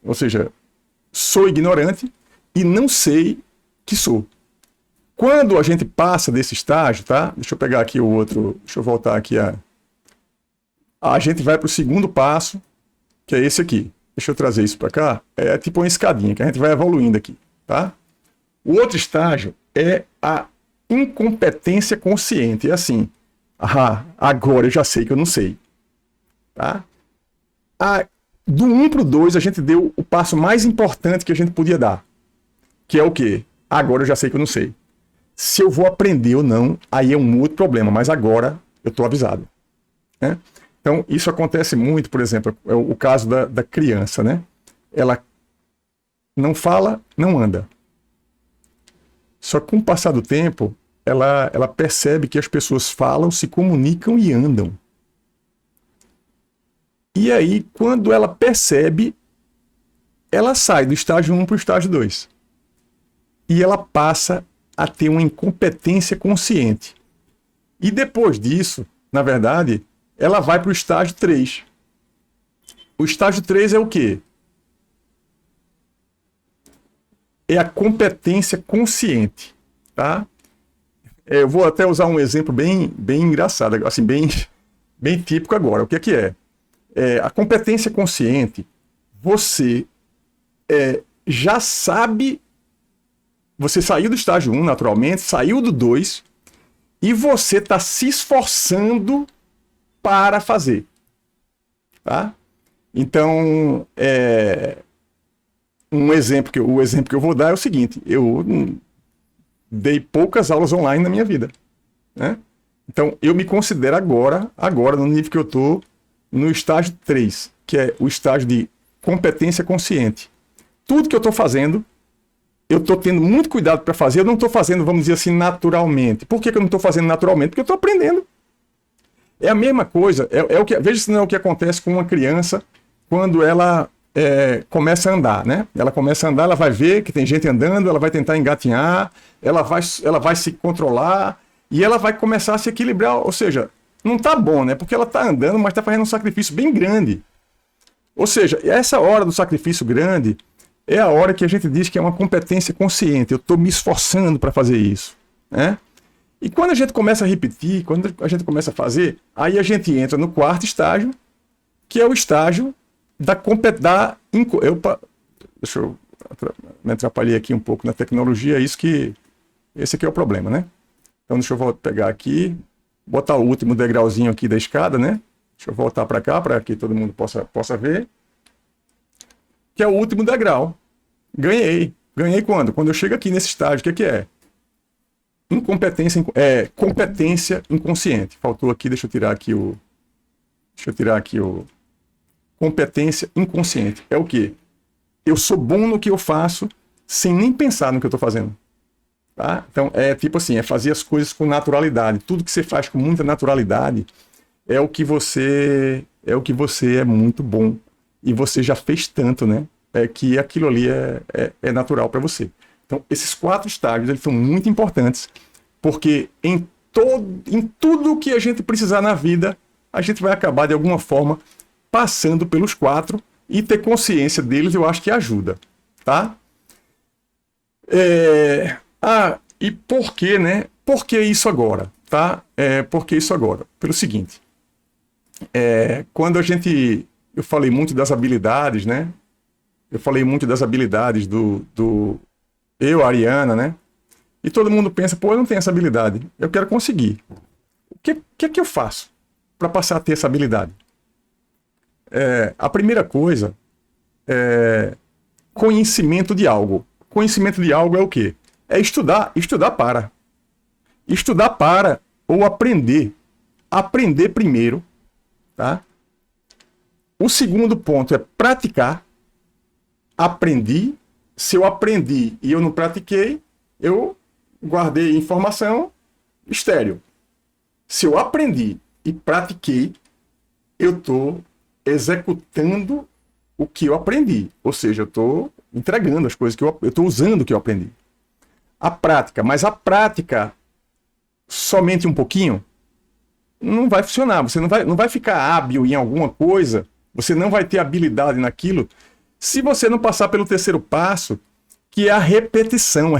ou seja, sou ignorante e não sei que sou. Quando a gente passa desse estágio, tá? Deixa eu pegar aqui o outro, deixa eu voltar aqui a gente vai para o segundo passo, que é esse aqui. Deixa eu trazer isso para cá. É tipo uma escadinha que a gente vai evoluindo aqui, tá? O outro estágio é a incompetência consciente. É assim, agora eu já sei que eu não sei, tá? Do 1 para o 2, a gente deu o passo mais importante que a gente podia dar, que é o quê? Agora eu já sei que eu não sei. Se eu vou aprender ou não, aí é um outro problema, mas agora eu estou avisado, né? Então, isso acontece muito, por exemplo, é o caso da criança, né? Ela não fala, não anda. Só que com o passar do tempo, ela percebe que as pessoas falam, se comunicam e andam. E aí, quando ela percebe, ela sai do estágio 1 para o estágio 2. E ela passa a ter uma incompetência consciente. E depois disso, na verdade, ela vai para o estágio 3. O estágio 3 é o quê? É a competência consciente, tá? Eu vou até usar um exemplo bem engraçado, assim, bem típico agora. O que é? A competência consciente, você já sabe, você saiu do estágio 1 naturalmente, saiu do 2 e você está se esforçando para fazer, tá? Então, o exemplo que eu vou dar é o seguinte: eu dei poucas aulas online na minha vida, né? Então, eu me considero agora no nível que eu estou, no estágio 3, que é o estágio de competência consciente. Tudo que eu estou fazendo, eu estou tendo muito cuidado para fazer, eu não estou fazendo, vamos dizer assim, naturalmente. Por que eu não estou fazendo naturalmente? Porque eu estou aprendendo. É a mesma coisa, veja se não é o que acontece com uma criança quando ela começa a andar, né? Ela começa a andar, ela vai ver que tem gente andando, ela vai tentar engatinhar, ela vai se controlar e ela vai começar a se equilibrar. Ou seja, não tá bom, né? Porque ela tá andando, mas tá fazendo um sacrifício bem grande. Ou seja, essa hora do sacrifício grande é a hora que a gente diz que é uma competência consciente. Eu estou me esforçando para fazer isso, né? E quando a gente começa a repetir, quando a gente começa a fazer, aí a gente entra no quarto estágio, que é o estágio deixa eu me atrapalhei aqui um pouco na tecnologia, esse aqui é o problema, né? Então deixa eu pegar aqui, botar o último degrauzinho aqui da escada, né? Deixa eu voltar para cá, para que todo mundo possa ver. Que é o último degrau. Ganhei. Ganhei quando? Quando eu chego aqui nesse estágio, o que é? Competência inconsciente. Faltou aqui, deixa eu tirar aqui o competência inconsciente. É o quê? Eu sou bom no que eu faço sem nem pensar no que eu estou fazendo. Tá? Então, é tipo assim, é fazer as coisas com naturalidade. Tudo que você faz com muita naturalidade é o que você é muito bom. E você já fez tanto, né? Que aquilo ali é natural para você. Então, esses 4 estágios, eles são muito importantes, porque em tudo que a gente precisar na vida, a gente vai acabar, de alguma forma, passando pelos 4, e ter consciência deles, eu acho que ajuda, tá? E por que, né? Por que isso agora, tá? Por que isso agora? Pelo seguinte, quando eu falei muito das habilidades, né? Eu falei muito das habilidades a Ariana, né? E todo mundo pensa, pô, eu não tenho essa habilidade, eu quero conseguir. O que eu faço para passar a ter essa habilidade? A primeira coisa é conhecimento de algo. Conhecimento de algo é o quê? É estudar para. Estudar para ou aprender. Aprender primeiro, tá? O segundo ponto é praticar. Aprendi. Se eu aprendi e eu não pratiquei, eu guardei informação estéril. Se eu aprendi e pratiquei, eu estou executando o que eu aprendi. Ou seja, eu estou entregando as coisas que eu estou usando o que eu aprendi. A prática, mas a prática somente um pouquinho não vai funcionar. Você não vai ficar hábil em alguma coisa, você não vai ter habilidade naquilo, se você não passar pelo terceiro passo, que é a repetição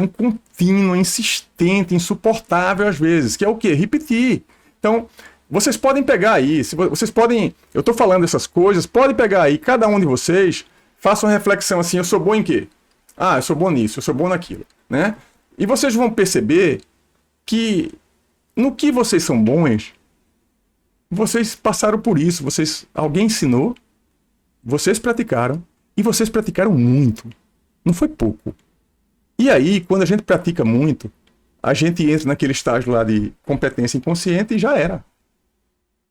contínua, insistente, insuportável às vezes, que é o quê? Repetir. Então, vocês podem pegar aí, eu estou falando essas coisas, podem pegar aí, cada um de vocês, faça uma reflexão assim, eu sou bom em quê? Ah, eu sou bom nisso, eu sou bom naquilo, né? E vocês vão perceber que no que vocês são bons, vocês passaram por isso, alguém ensinou, vocês praticaram, e vocês praticaram muito, não foi pouco. E aí, quando a gente pratica muito, a gente entra naquele estágio lá de competência inconsciente e já era.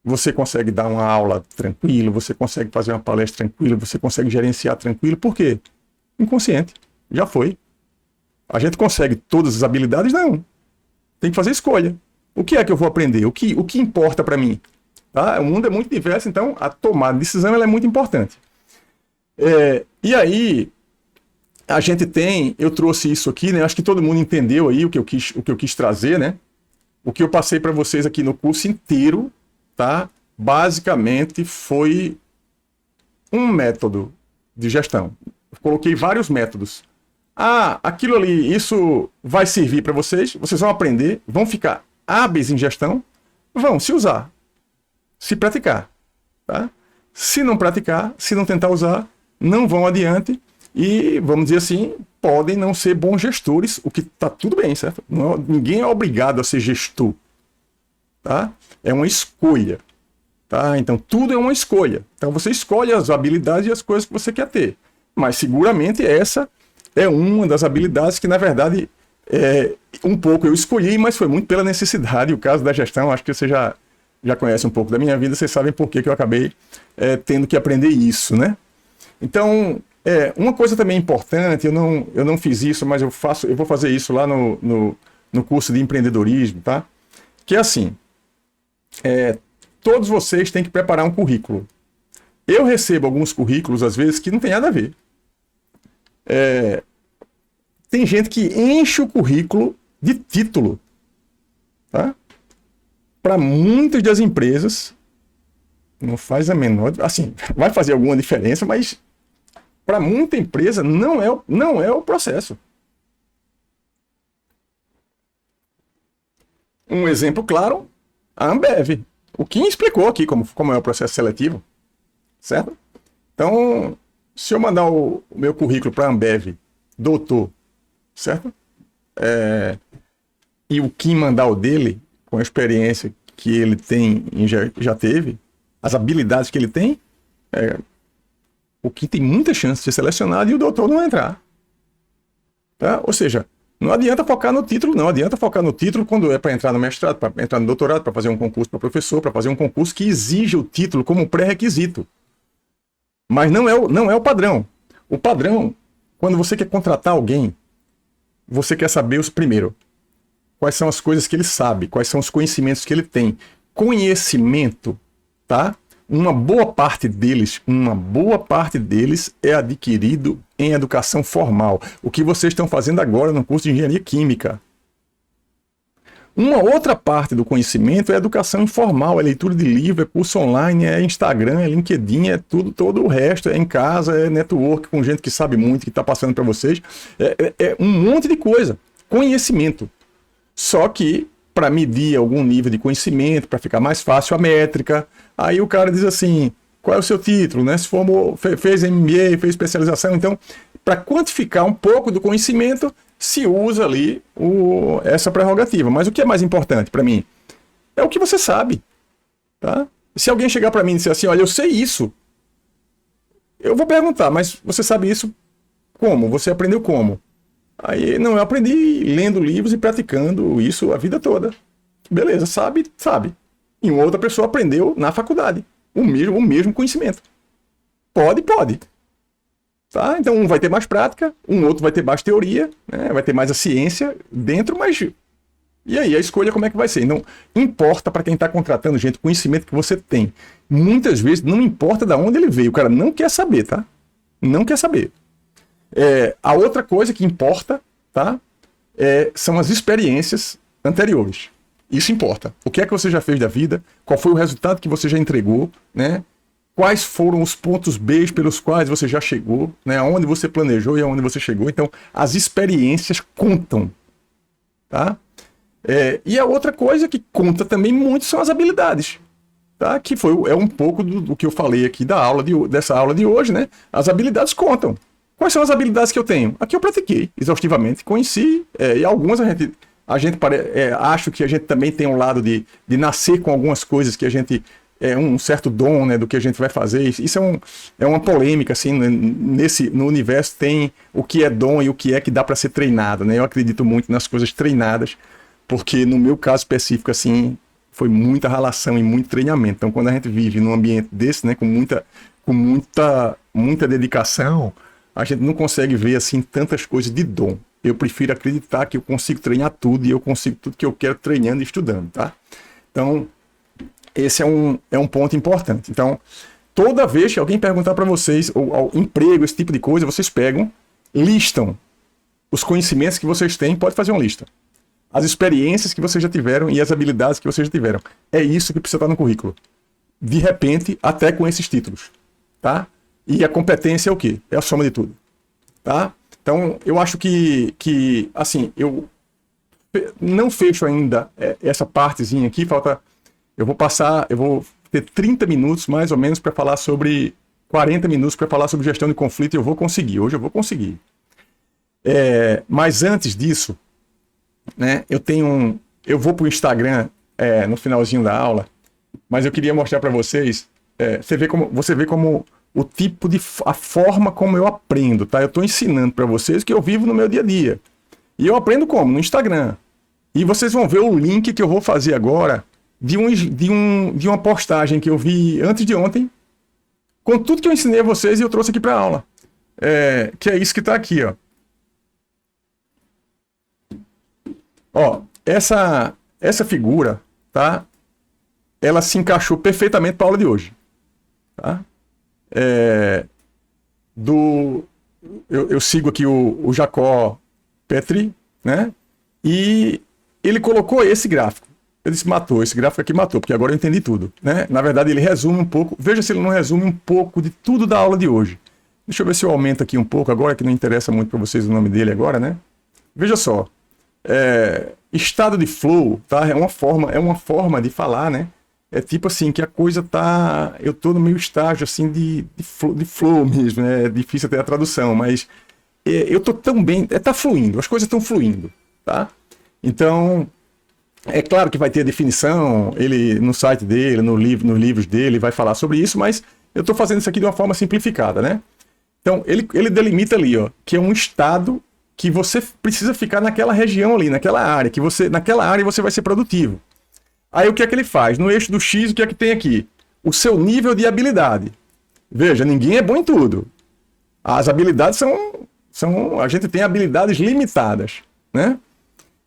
Você consegue dar uma aula tranquilo, você consegue fazer uma palestra tranquilo, você consegue gerenciar tranquilo. Por quê? Inconsciente. Já foi. A gente consegue todas as habilidades? Não. Tem que fazer escolha. O que é que eu vou aprender? O que importa para mim? Tá? O mundo é muito diverso, então a tomada de decisão ela é muito importante. E aí, a gente eu trouxe isso aqui, né? Acho que todo mundo entendeu aí o que eu quis trazer, né? O que eu passei para vocês aqui no curso inteiro, tá? Basicamente foi um método de gestão. Eu coloquei vários métodos. Aquilo ali, isso vai servir para vocês vão aprender, vão ficar hábeis em gestão, vão se usar, se praticar, tá? Se não praticar, se não tentar usar, não vão adiante e, vamos dizer assim, podem não ser bons gestores, o que está tudo bem, certo? Ninguém é obrigado a ser gestor, tá? É uma escolha, tá? Então, tudo é uma escolha. Então, você escolhe as habilidades e as coisas que você quer ter. Mas, seguramente, essa é uma das habilidades que, na verdade, um pouco eu escolhi, mas foi muito pela necessidade. O caso da gestão, acho que você já conhece um pouco da minha vida, vocês sabem por que eu acabei tendo que aprender isso, né? Então, uma coisa também importante, eu não fiz isso, mas eu vou fazer isso lá no curso de empreendedorismo, tá? Que é assim, todos vocês têm que preparar um currículo. Eu recebo alguns currículos, às vezes, que não tem nada a ver. Tem gente que enche o currículo de título, tá? Para muitas das empresas, não faz a menor... Assim, vai fazer alguma diferença, mas para muita empresa não é o processo. Um exemplo claro, a Ambev. O Kim explicou aqui como é o processo seletivo, certo? Então, se eu mandar o meu currículo para a Ambev, doutor, certo? E o Kim mandar o dele, com a experiência que ele tem e já teve, as habilidades que ele tem, o Kim tem muita chance de ser selecionado e o doutor não entrar. Tá? Ou seja, não adianta focar no título, não adianta focar no título quando é para entrar no mestrado, para entrar no doutorado, para fazer um concurso para professor, para fazer um concurso que exige o título como pré-requisito. Mas não é o padrão. O padrão, quando você quer contratar alguém, você quer saber primeiro, quais são as coisas que ele sabe, quais são os conhecimentos que ele tem. Conhecimento, tá? Uma boa parte deles é adquirido em educação formal. O que vocês estão fazendo agora no curso de Engenharia Química. Uma outra parte do conhecimento é educação informal, é leitura de livro, é curso online, é Instagram, é LinkedIn, é tudo, todo o resto, é em casa, é network com gente que sabe muito, que está passando para vocês. É um monte de coisa. Conhecimento. Só que, para medir algum nível de conhecimento, para ficar mais fácil a métrica, aí o cara diz assim, qual é o seu título, né? Se formou, fez MBA, fez especialização, então, para quantificar um pouco do conhecimento, se usa ali essa prerrogativa. Mas o que é mais importante para mim? É o que você sabe. Tá? Se alguém chegar para mim e dizer assim, olha, eu sei isso, eu vou perguntar, mas você sabe isso como? Você aprendeu como? Aí, não, eu aprendi lendo livros e praticando isso a vida toda. Beleza, sabe. E uma outra pessoa aprendeu na faculdade. O mesmo conhecimento. Pode. Tá? Então um vai ter mais prática, um outro vai ter mais teoria, né? Vai ter mais a ciência dentro, mas... E aí, a escolha como é que vai ser? Não importa para quem está contratando, gente, o conhecimento que você tem. Muitas vezes não importa de onde ele veio, o cara não quer saber, tá? Não quer saber. A outra coisa que importa, tá? São as experiências anteriores. Isso importa. O que é que você já fez da vida? Qual foi o resultado que você já entregou, né? Quais foram os pontos B pelos quais você já chegou, né? Aonde você planejou e aonde você chegou. Então, as experiências contam, tá? E a outra coisa que conta também muito são as habilidades, tá? Que é um pouco do que eu falei aqui dessa aula de hoje, né? As habilidades contam. Quais são as habilidades que eu tenho? Aqui eu pratiquei exaustivamente, conheci, e algumas acho que a gente também tem um lado de nascer com algumas coisas que a gente... um certo dom, né, do que a gente vai fazer. Isso é uma polêmica, assim, no universo tem o que é dom e o que é que dá para ser treinado, né? Eu acredito muito nas coisas treinadas, porque no meu caso específico, assim, foi muita relação e muito treinamento. Então, quando a gente vive num ambiente desse, né, com muita dedicação, a gente não consegue ver, assim, tantas coisas de dom. Eu prefiro acreditar que eu consigo treinar tudo e eu consigo tudo que eu quero treinando e estudando, tá? Então, esse é um ponto importante. Então, toda vez que alguém perguntar para vocês, ou emprego, esse tipo de coisa, vocês pegam, listam os conhecimentos que vocês têm, pode fazer uma lista. As experiências que vocês já tiveram e as habilidades que vocês já tiveram. É isso que precisa estar no currículo. De repente, até com esses títulos. Tá? E a competência é o quê? É a soma de tudo. Tá? Então, eu acho que assim, eu não fecho ainda essa partezinha aqui, eu vou ter 30 minutos, mais ou menos, para falar sobre... 40 minutos para falar sobre gestão de conflito e eu vou conseguir. Hoje eu vou conseguir. Mas antes disso, né, eu vou para o Instagram no finalzinho da aula, mas eu queria mostrar para vocês... você vê como a forma como eu aprendo, tá? Eu estou ensinando para vocês que eu vivo no meu dia a dia. E eu aprendo como? No Instagram. E vocês vão ver o link que eu vou fazer agora... de uma postagem que eu vi antes de ontem, com tudo que eu ensinei a vocês e eu trouxe aqui para a aula. Que é isso que está aqui, ó. Ó, essa figura, tá? Ela se encaixou perfeitamente para a aula de hoje. Tá? é, eu sigo aqui o Jacó Petri, né? E ele colocou esse gráfico. Ele disse, matou, esse gráfico aqui matou, porque agora eu entendi tudo, né? Na verdade, ele resume um pouco, veja se ele não resume um pouco de tudo da aula de hoje. Deixa eu ver se eu aumento aqui um pouco agora, que não interessa muito para vocês o nome dele agora, né? Veja só, estado de flow, tá? É uma forma de falar, né? É tipo assim, que a coisa tá... Eu tô no meu estágio, assim, de flow mesmo, né? É difícil até a tradução, mas eu tô tão bem... tá fluindo, as coisas estão fluindo, tá? Então, é claro que vai ter a definição, ele no site dele, nos livros dele, vai falar sobre isso, mas eu tô fazendo isso aqui de uma forma simplificada, né? Então, ele delimita ali, ó, que é um estado que você precisa ficar naquela região ali, naquela área, naquela área você vai ser produtivo. Aí o que é que ele faz? No eixo do X, o que é que tem aqui? O seu nível de habilidade. Veja, ninguém é bom em tudo. As habilidades a gente tem habilidades limitadas, né?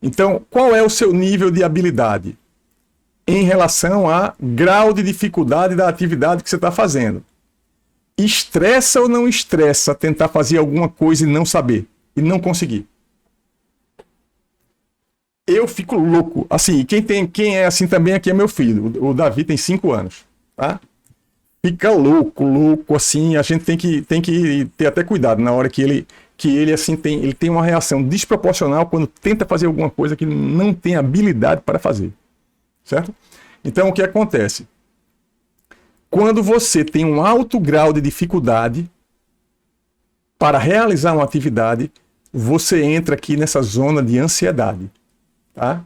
Então, qual é o seu nível de habilidade? Em relação a grau de dificuldade da atividade que você está fazendo. Estressa ou não estressa tentar fazer alguma coisa e não saber? E não conseguir? Eu fico louco. Assim, quem é assim também aqui é meu filho. O Davi tem 5 anos, tá? Fica louco, assim. A gente tem que ter até cuidado na hora que ele assim ele tem uma reação desproporcional quando tenta fazer alguma coisa que ele não tem habilidade para fazer, certo? Então, o que acontece? Quando você tem um alto grau de dificuldade para realizar uma atividade, você entra aqui nessa zona de ansiedade. Tá?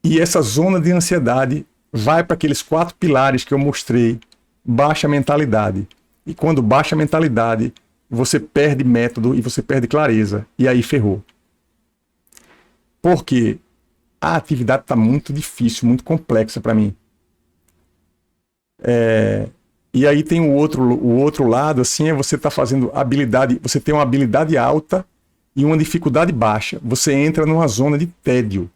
E essa zona de ansiedade vai para aqueles 4 pilares que eu mostrei. Baixa mentalidade. E quando baixa mentalidade, você perde método e você perde clareza. E aí ferrou. Porque a atividade está muito difícil, muito complexa para mim. E aí tem o outro lado, assim, você está fazendo habilidade, você tem uma habilidade alta e uma dificuldade baixa. Você entra numa zona de tédio.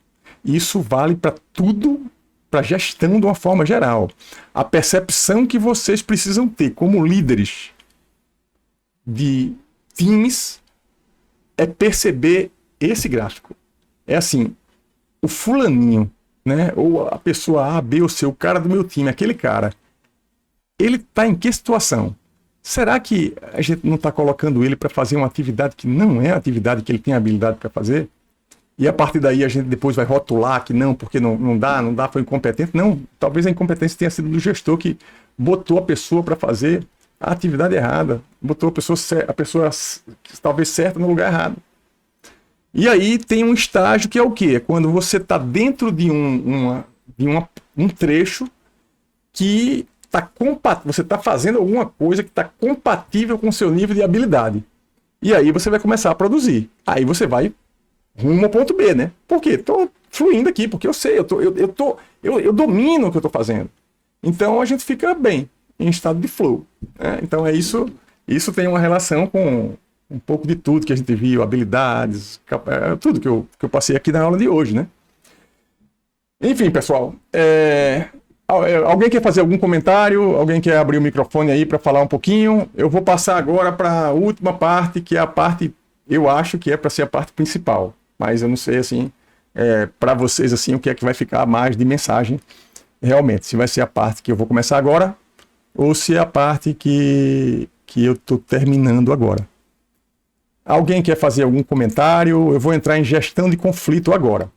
Isso vale para tudo, para gestão de uma forma geral. A percepção que vocês precisam ter como líderes de times é perceber esse gráfico. É assim, o fulaninho, né, ou a pessoa A, B ou C, o cara do meu time, aquele cara, ele está em que situação? Será que a gente não está colocando ele para fazer uma atividade que não é a atividade que ele tem habilidade para fazer? E a partir daí a gente depois vai rotular que não, porque não dá, foi incompetente. Não, talvez a incompetência tenha sido do gestor que botou a pessoa para fazer a atividade errada, botou a pessoa talvez certa no lugar errado. E aí tem um estágio que é o quê? É quando você está dentro de um trecho que você está fazendo alguma coisa que está compatível com o seu nível de habilidade. E aí você vai começar a produzir. Aí você vai rumo ao ponto B, né? Por quê? Estou fluindo aqui, porque eu sei, eu domino o que eu estou fazendo. Então a gente fica bem, em estado de flow, né? Então é isso. Isso tem uma relação com um pouco de tudo que a gente viu, habilidades, tudo que eu passei aqui na aula de hoje, né? Enfim, pessoal, alguém quer fazer algum comentário? Alguém quer abrir o microfone aí para falar um pouquinho? Eu vou passar agora para a última parte, que é a parte, eu acho que é para ser a parte principal, mas eu não sei, assim, para vocês, assim, o que é que vai ficar mais de mensagem, realmente, se vai ser a parte que eu vou começar agora, ou se é a parte que eu estou terminando agora. Alguém quer fazer algum comentário? Eu vou entrar em gestão de conflito agora.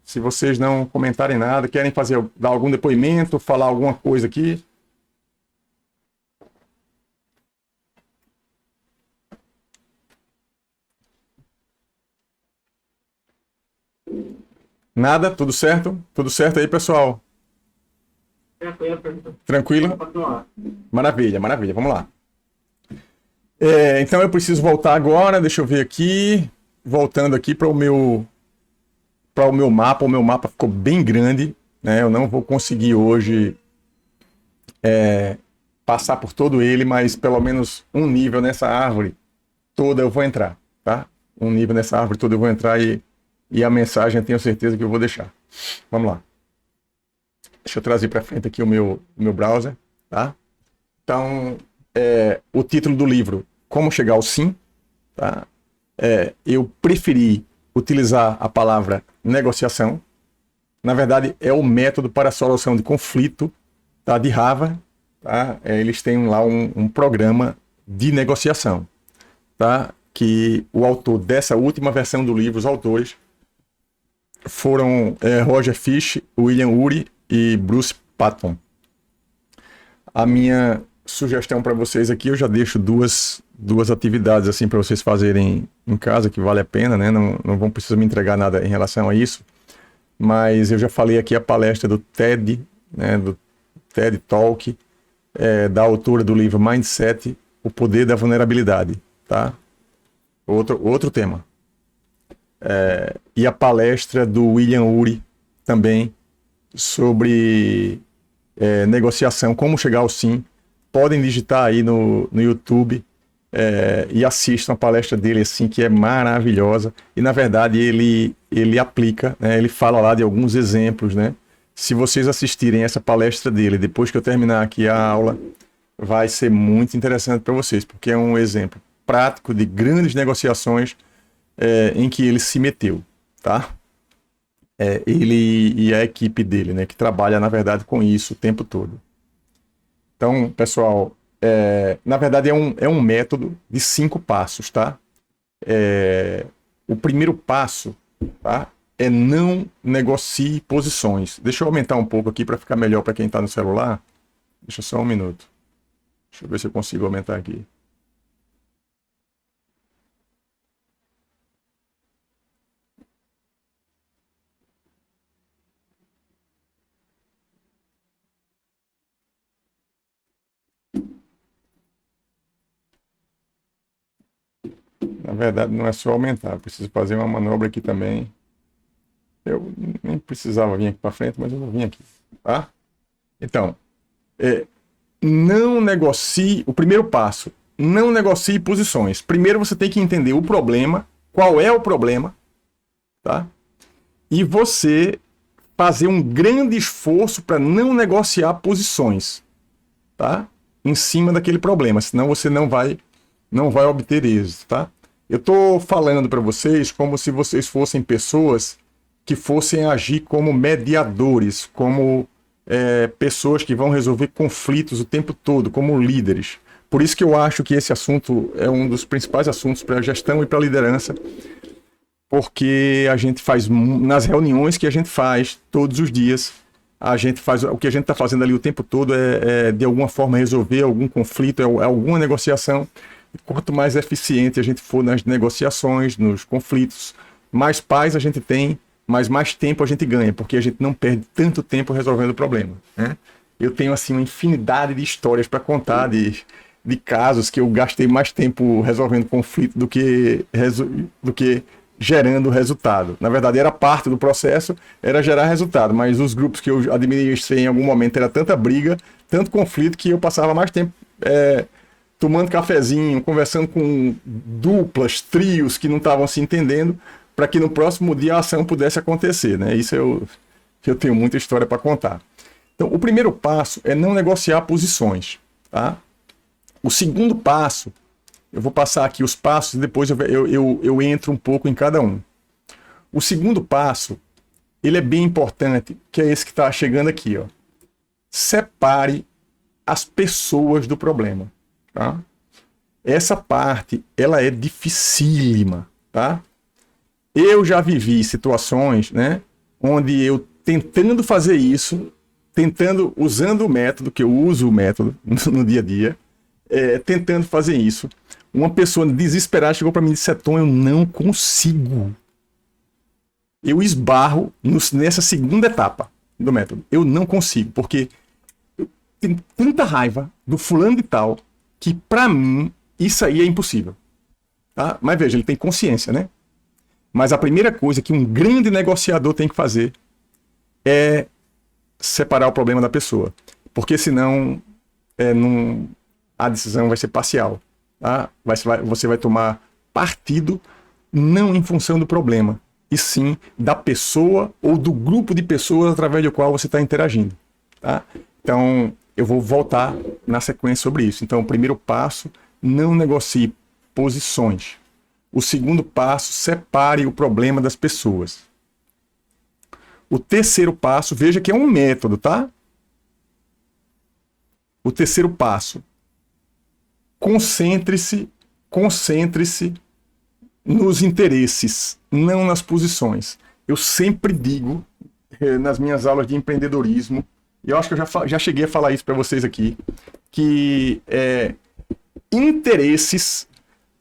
Se vocês não comentarem nada, querem dar algum depoimento, falar alguma coisa aqui. Nada? Tudo certo? Tudo certo aí, pessoal? Tranquilo? Maravilha, maravilha. Vamos lá. Então eu preciso voltar agora. Deixa eu ver aqui. Voltando aqui para o meu mapa. O meu mapa ficou bem grande, né? Eu não vou conseguir hoje passar por todo ele, mas pelo menos um nível nessa árvore toda eu vou entrar, tá? Um nível nessa árvore toda eu vou entrar e a mensagem eu tenho certeza que eu vou deixar. Vamos lá. Deixa eu trazer para frente aqui o meu browser, tá? Então, o título do livro, Como Chegar ao Sim, tá? Eu preferi utilizar a palavra negociação. Na verdade, é o método para a solução de conflito, tá? De Harvard. Tá? Eles têm lá um programa de negociação, tá? Que o autor dessa última versão do livro, os autores, foram Roger Fish, William Ury e Bruce Patton. A minha sugestão para vocês aqui, eu já deixo duas atividades assim para vocês fazerem em casa, que vale a pena, né? Não vão precisar me entregar nada em relação a isso, mas eu já falei aqui a palestra do TED, né? Do TED Talk, da autora do livro Mindset, O Poder da Vulnerabilidade, tá? Outro tema. E a palestra do William Ury também sobre negociação, como chegar ao sim. Podem digitar aí no YouTube e assistam a palestra dele, assim, que é maravilhosa. E na verdade ele aplica, né? Ele fala lá de alguns exemplos, né? Se vocês assistirem essa palestra dele depois que eu terminar aqui a aula, vai ser muito interessante para vocês, porque é um exemplo prático de grandes negociações em que ele se meteu, tá? Ele e a equipe dele, né, que trabalha, na verdade, com isso o tempo todo. Então, pessoal, na verdade é um método de 5 passos, tá? O primeiro passo, tá, é não negocie posições. Deixa eu aumentar um pouco aqui para ficar melhor para quem está no celular. Deixa só um minuto. Deixa eu ver se eu consigo aumentar aqui. Na verdade, não é só aumentar. Eu preciso fazer uma manobra aqui também. Eu nem precisava vir aqui para frente, mas eu vou vir aqui, tá? Então, não negocie. O primeiro passo, não negocie posições. Primeiro você tem que entender o problema, qual é o problema, tá? E você fazer um grande esforço para não negociar posições, tá? Em cima daquele problema, senão você não vai obter êxito, tá? Eu estou falando para vocês como se vocês fossem pessoas que fossem agir como mediadores, como pessoas que vão resolver conflitos o tempo todo, como líderes. Por isso que eu acho que esse assunto é um dos principais assuntos para a gestão e para a liderança, porque a gente faz, nas reuniões que a gente faz todos os dias, a gente faz, o que a gente está fazendo ali o tempo todo de alguma forma resolver algum conflito, alguma negociação. Quanto mais eficiente a gente for nas negociações, nos conflitos, mais paz a gente tem, mas mais tempo a gente ganha, porque a gente não perde tanto tempo resolvendo o problema, né? Eu tenho assim uma infinidade de histórias para contar de casos que eu gastei mais tempo resolvendo conflito do que gerando resultado. Na verdade, era parte do processo, era gerar resultado, mas os grupos que eu administrei em algum momento era tanta briga, tanto conflito, que eu passava mais tempo tomando cafezinho, conversando com duplas, trios que não estavam se entendendo, para que no próximo dia a ação pudesse acontecer, né? Isso eu tenho muita história para contar. Então, o primeiro passo é não negociar posições, tá? O segundo passo, eu vou passar aqui os passos e depois eu entro um pouco em cada um. O segundo passo, ele é bem importante, que é esse que está chegando aqui, ó. Separe as pessoas do problema, tá? Essa parte, ela é dificílima, tá? Eu já vivi situações, né, onde eu tentando fazer isso, usando o método, que eu uso o método no dia a dia, tentando fazer isso, uma pessoa desesperada chegou para mim e disse: Tom, eu não consigo. Eu esbarro nessa segunda etapa do método. Eu não consigo, porque eu tenho tanta raiva do fulano de tal que para mim isso aí é impossível. Tá? Mas veja, ele tem consciência, né? Mas a primeira coisa que um grande negociador tem que fazer é separar o problema da pessoa. Porque senão a decisão vai ser parcial. Tá? Você vai tomar partido não em função do problema, e sim da pessoa ou do grupo de pessoas através do qual você está interagindo. Tá? Então, eu vou voltar na sequência sobre isso. Então, o primeiro passo, não negocie posições. O segundo passo, separe o problema das pessoas. O terceiro passo, veja que é um método, tá? O terceiro passo, concentre-se nos interesses, não nas posições. Eu sempre digo, nas minhas aulas de empreendedorismo, e eu acho que eu já cheguei a falar isso para vocês aqui, que interesses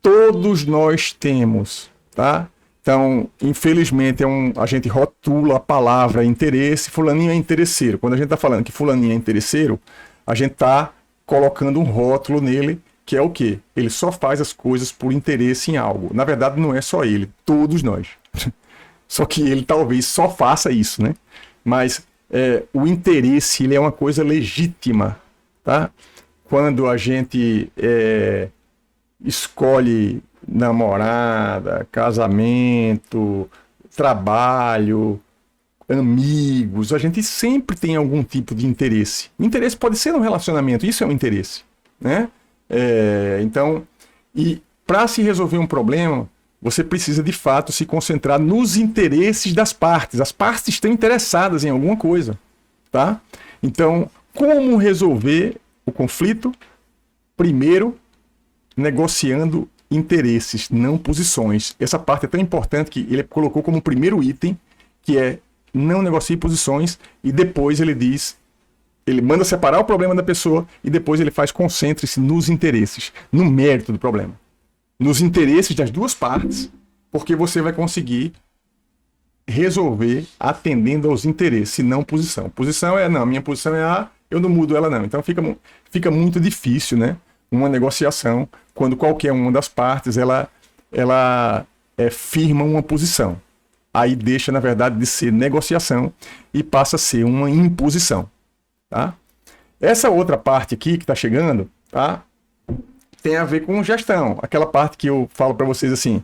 todos nós temos, tá? Então, infelizmente, a gente rotula a palavra interesse, fulaninho é interesseiro. Quando a gente está falando que fulaninho é interesseiro, a gente está colocando um rótulo nele, que é o quê? Ele só faz as coisas por interesse em algo. Na verdade, não é só ele, todos nós. Só que ele talvez só faça isso, né? Mas o interesse, ele é uma coisa legítima, tá? Quando a gente escolhe namorada, casamento, trabalho, amigos, a gente sempre tem algum tipo de interesse. Interesse pode ser no relacionamento, isso é um interesse, né? Então, e para se resolver um problema, você precisa de fato se concentrar nos interesses das partes. As partes estão interessadas em alguma coisa, tá? Então, como resolver o conflito? Primeiro, negociando interesses, não posições. Essa parte é tão importante que ele colocou como primeiro item, que é não negocie posições, e depois ele diz, ele manda separar o problema da pessoa e depois ele faz concentre-se nos interesses, no mérito do problema. Nos interesses das duas partes, porque você vai conseguir resolver atendendo aos interesses, e não posição. Posição não, minha posição é A, eu não mudo ela não. Então fica muito difícil, né? Uma negociação, quando qualquer uma das partes ela firma uma posição. Aí deixa, na verdade, de ser negociação e passa a ser uma imposição. Tá? Essa outra parte aqui que está chegando, tá? Tem a ver com gestão. Aquela parte que eu falo para vocês assim,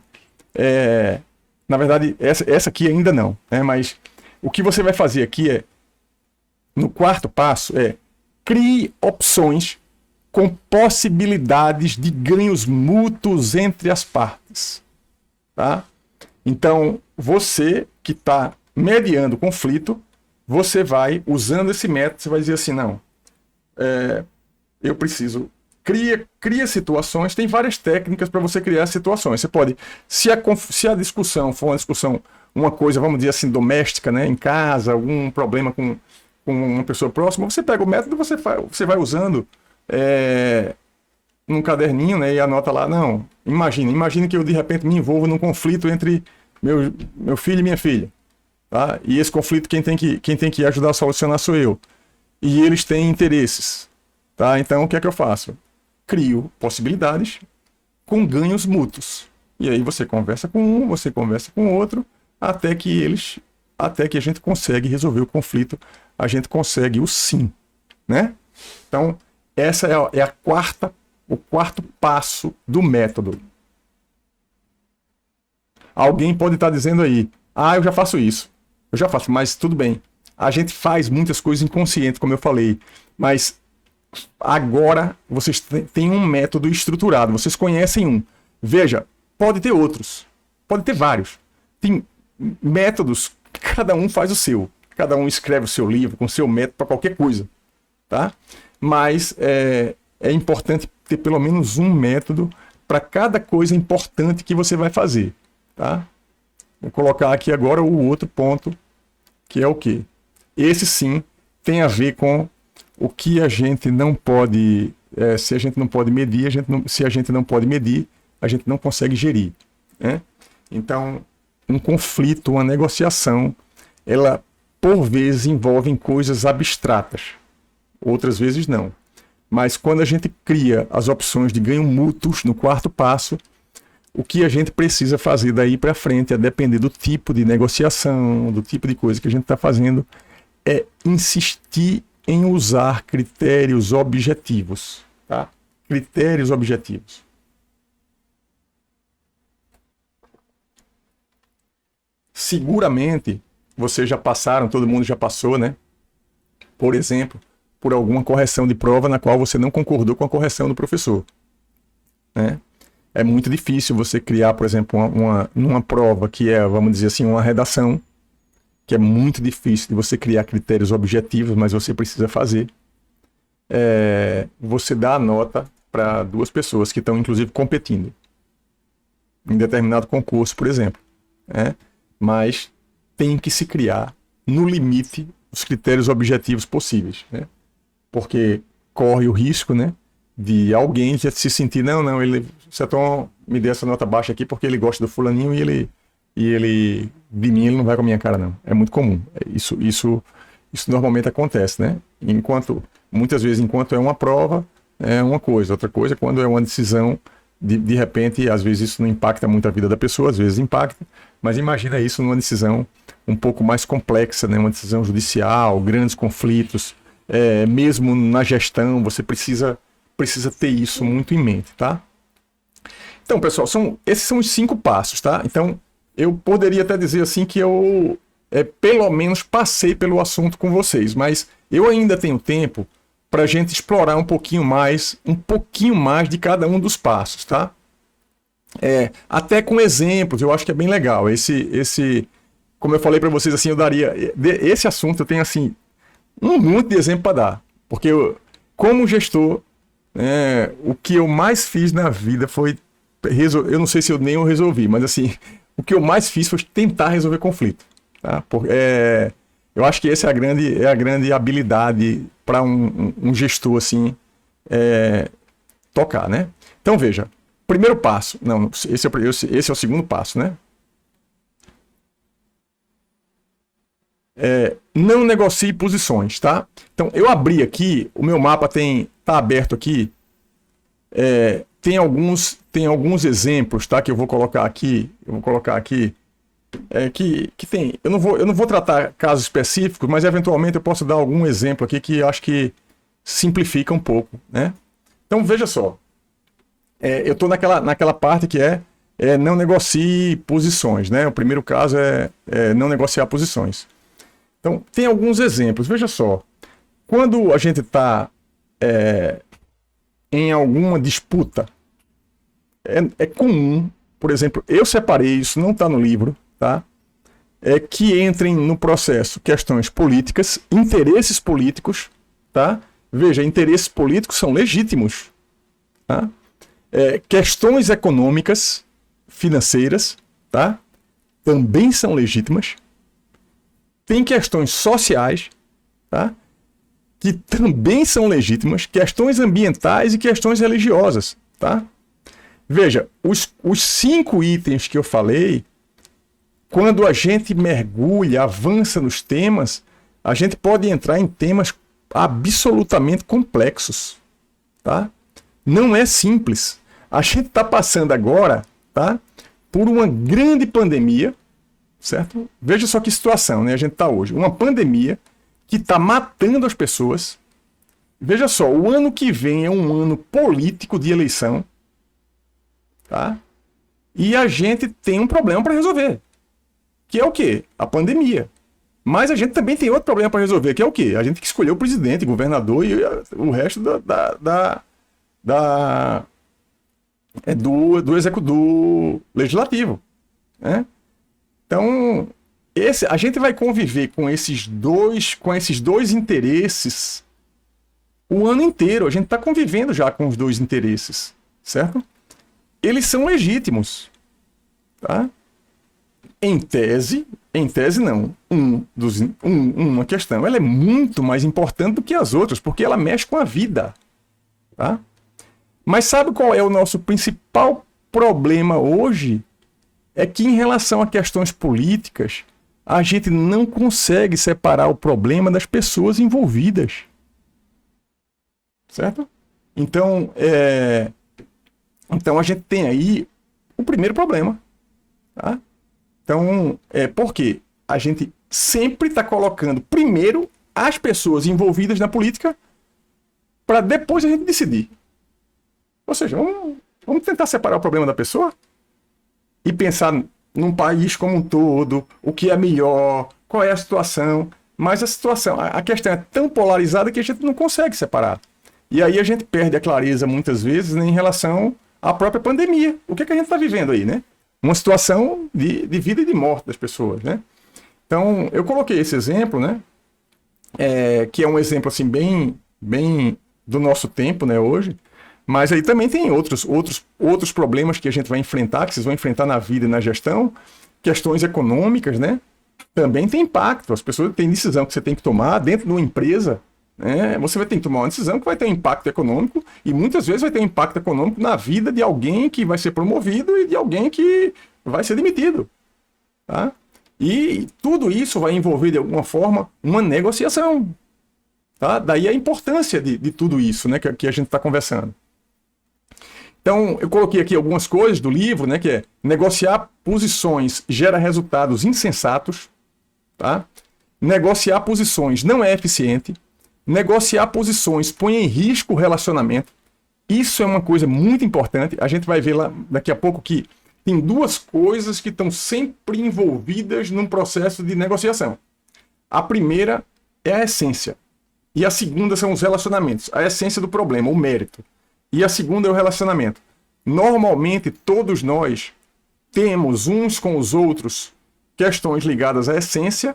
na verdade, essa aqui ainda não, né? Mas o que você vai fazer aqui no quarto passo, crie opções com possibilidades de ganhos mútuos entre as partes. Tá? Então, você que está mediando o conflito, você vai, usando esse método, você vai dizer assim, não, eu preciso... Cria situações, tem várias técnicas para você criar situações. Você pode, se a discussão for uma discussão, uma coisa, vamos dizer assim, doméstica, né, em casa, algum problema com uma pessoa próxima, você pega o método e você vai usando num caderninho, né, e anota lá, não, imagine que eu de repente me envolvo num conflito entre meu filho e minha filha, tá? E esse conflito quem tem que ajudar a solucionar sou eu. E eles têm interesses, tá? Então o que é que eu faço? Crio possibilidades com ganhos mútuos. E aí você conversa com um, você conversa com o outro, até que a gente consegue resolver o conflito, a gente consegue o sim, né? Então, essa é o quarto passo do método. Alguém pode estar dizendo aí, eu já faço isso. Eu já faço, mas tudo bem. A gente faz muitas coisas inconscientes, como eu falei, mas agora vocês têm um método estruturado, vocês conhecem um. Veja, pode ter outros, pode ter vários. Tem métodos, cada um faz o seu. Cada um escreve o seu livro com o seu método para qualquer coisa, tá? Mas é importante ter pelo menos um método para cada coisa importante que você vai fazer, tá? Vou colocar aqui agora o outro ponto, que é o quê? Esse sim tem a ver com o que a gente não pode, se a gente não pode medir, se a gente não pode medir, a gente não consegue gerir, né? Então, um conflito, uma negociação, ela por vezes envolve coisas abstratas, outras vezes não. Mas quando a gente cria as opções de ganho mútuos no quarto passo, o que a gente precisa fazer daí para frente, a depender do tipo de negociação, do tipo de coisa que a gente está fazendo, é insistir em usar critérios objetivos, tá? Critérios objetivos. Seguramente, vocês já passaram, todo mundo já passou, né? Por exemplo, por alguma correção de prova na qual você não concordou com a correção do professor, né? É muito difícil você criar, por exemplo, numa prova que é, vamos dizer assim, uma redação, que é muito difícil de você criar critérios objetivos, mas você precisa fazer. Você dá a nota para duas pessoas que estão, inclusive, competindo em determinado concurso, por exemplo, né? Mas tem que se criar, no limite, os critérios objetivos possíveis, né? Porque corre o risco, né, de alguém já se sentir, não, você me deu essa nota baixa aqui porque ele gosta do fulaninho e ele de mim ele não vai com a minha cara, não. É muito comum. Isso normalmente acontece, né? Muitas vezes, enquanto é uma prova, é uma coisa. Outra coisa, quando é uma decisão, de repente, às vezes isso não impacta muito a vida da pessoa, às vezes impacta, mas imagina isso numa decisão um pouco mais complexa, né? Uma decisão judicial, grandes conflitos, mesmo na gestão, você precisa ter isso muito em mente, tá? Então, pessoal, esses são os 5 passos, tá? Então, eu poderia até dizer assim que eu pelo menos passei pelo assunto com vocês, mas eu ainda tenho tempo para a gente explorar um pouquinho mais de cada um dos passos, tá? Até com exemplos, eu acho que é bem legal. Como eu falei para vocês, assim, eu daria esse assunto, eu tenho assim um monte de exemplo para dar, porque como gestor, o que eu mais fiz na vida foi eu não sei se eu nem resolvi, mas assim, o que eu mais fiz foi tentar resolver conflito, tá? Eu acho que essa é a grande habilidade para um gestor assim tocar, né? Então veja, primeiro passo, não, esse é o segundo passo, né? Não negocie posições, tá? Então eu abri aqui, o meu mapa tá aberto aqui. Tem alguns exemplos, tá? Que eu vou colocar aqui. Que tem. Eu não vou tratar casos específicos, mas eventualmente eu posso dar algum exemplo aqui que eu acho que simplifica um pouco, né? Então veja só. Eu estou naquela parte que não negocie posições, né? O primeiro caso é não negociar posições. Então tem alguns exemplos. Veja só. Quando a gente está em alguma disputa, é comum, por exemplo, eu separei, isso não está no livro, tá? Que entrem no processo questões políticas, interesses políticos, tá? Veja, interesses políticos são legítimos, tá? Questões econômicas, financeiras, tá? Também são legítimas. Tem questões sociais, tá? Que também são legítimas, questões ambientais e questões religiosas, tá? Veja, os 5 itens que eu falei, quando a gente mergulha, avança nos temas, a gente pode entrar em temas absolutamente complexos, tá? Não é simples. A gente está passando agora, tá, por uma grande pandemia, certo? Veja só que situação, né? A gente está hoje. Uma pandemia que está matando as pessoas. Veja só, o ano que vem é um ano político de eleição, tá? E a gente tem um problema para resolver, que é o quê? A pandemia. Mas a gente também tem outro problema para resolver, que é o quê? A gente tem que escolher o presidente, o governador e o resto do legislativo, né? Então, a gente vai conviver com esses dois interesses o ano inteiro. A gente está convivendo já com os dois interesses, certo? Eles são legítimos, tá? Em tese não. Uma questão, ela é muito mais importante do que as outras, porque ela mexe com a vida, tá? Mas sabe qual é o nosso principal problema hoje? É que em relação a questões políticas, a gente não consegue separar o problema das pessoas envolvidas, certo? Então a gente tem aí o primeiro problema, tá? Então, por quê? A gente sempre está colocando primeiro as pessoas envolvidas na política para depois a gente decidir. Ou seja, vamos tentar separar o problema da pessoa e pensar num país como um todo, o que é melhor, qual é a situação. mas a situação, a questão é tão polarizada que a gente não consegue separar. E aí a gente perde a clareza muitas vezes, né, em relação à própria pandemia. O que é que a gente está vivendo aí, né? Uma situação de vida e de morte das pessoas, né? Então, eu coloquei esse exemplo, né? Que é um exemplo assim bem do nosso tempo, né, hoje. Mas aí também tem outros problemas que a gente vai enfrentar, que vocês vão enfrentar na vida e na gestão, questões econômicas, né? Também tem impacto. As pessoas têm decisão que você tem que tomar dentro de uma empresa, né? Você vai ter que tomar uma decisão que vai ter um impacto econômico e muitas vezes vai ter um impacto econômico na vida de alguém que vai ser promovido e de alguém que vai ser demitido, tá? E tudo isso vai envolver de alguma forma uma negociação, tá? Daí a importância de tudo isso, né, que a gente está conversando. Então, eu coloquei aqui algumas coisas do livro, né, que é negociar posições gera resultados insensatos, tá? Negociar posições não é eficiente. Negociar posições põe em risco o relacionamento. Isso é uma coisa muito importante. A gente vai ver lá daqui a pouco que tem duas coisas que estão sempre envolvidas num processo de negociação. A primeira é a essência. E a segunda são os relacionamentos. A essência do problema, o mérito. E a segunda é o relacionamento. Normalmente, todos nós temos uns com os outros questões ligadas à essência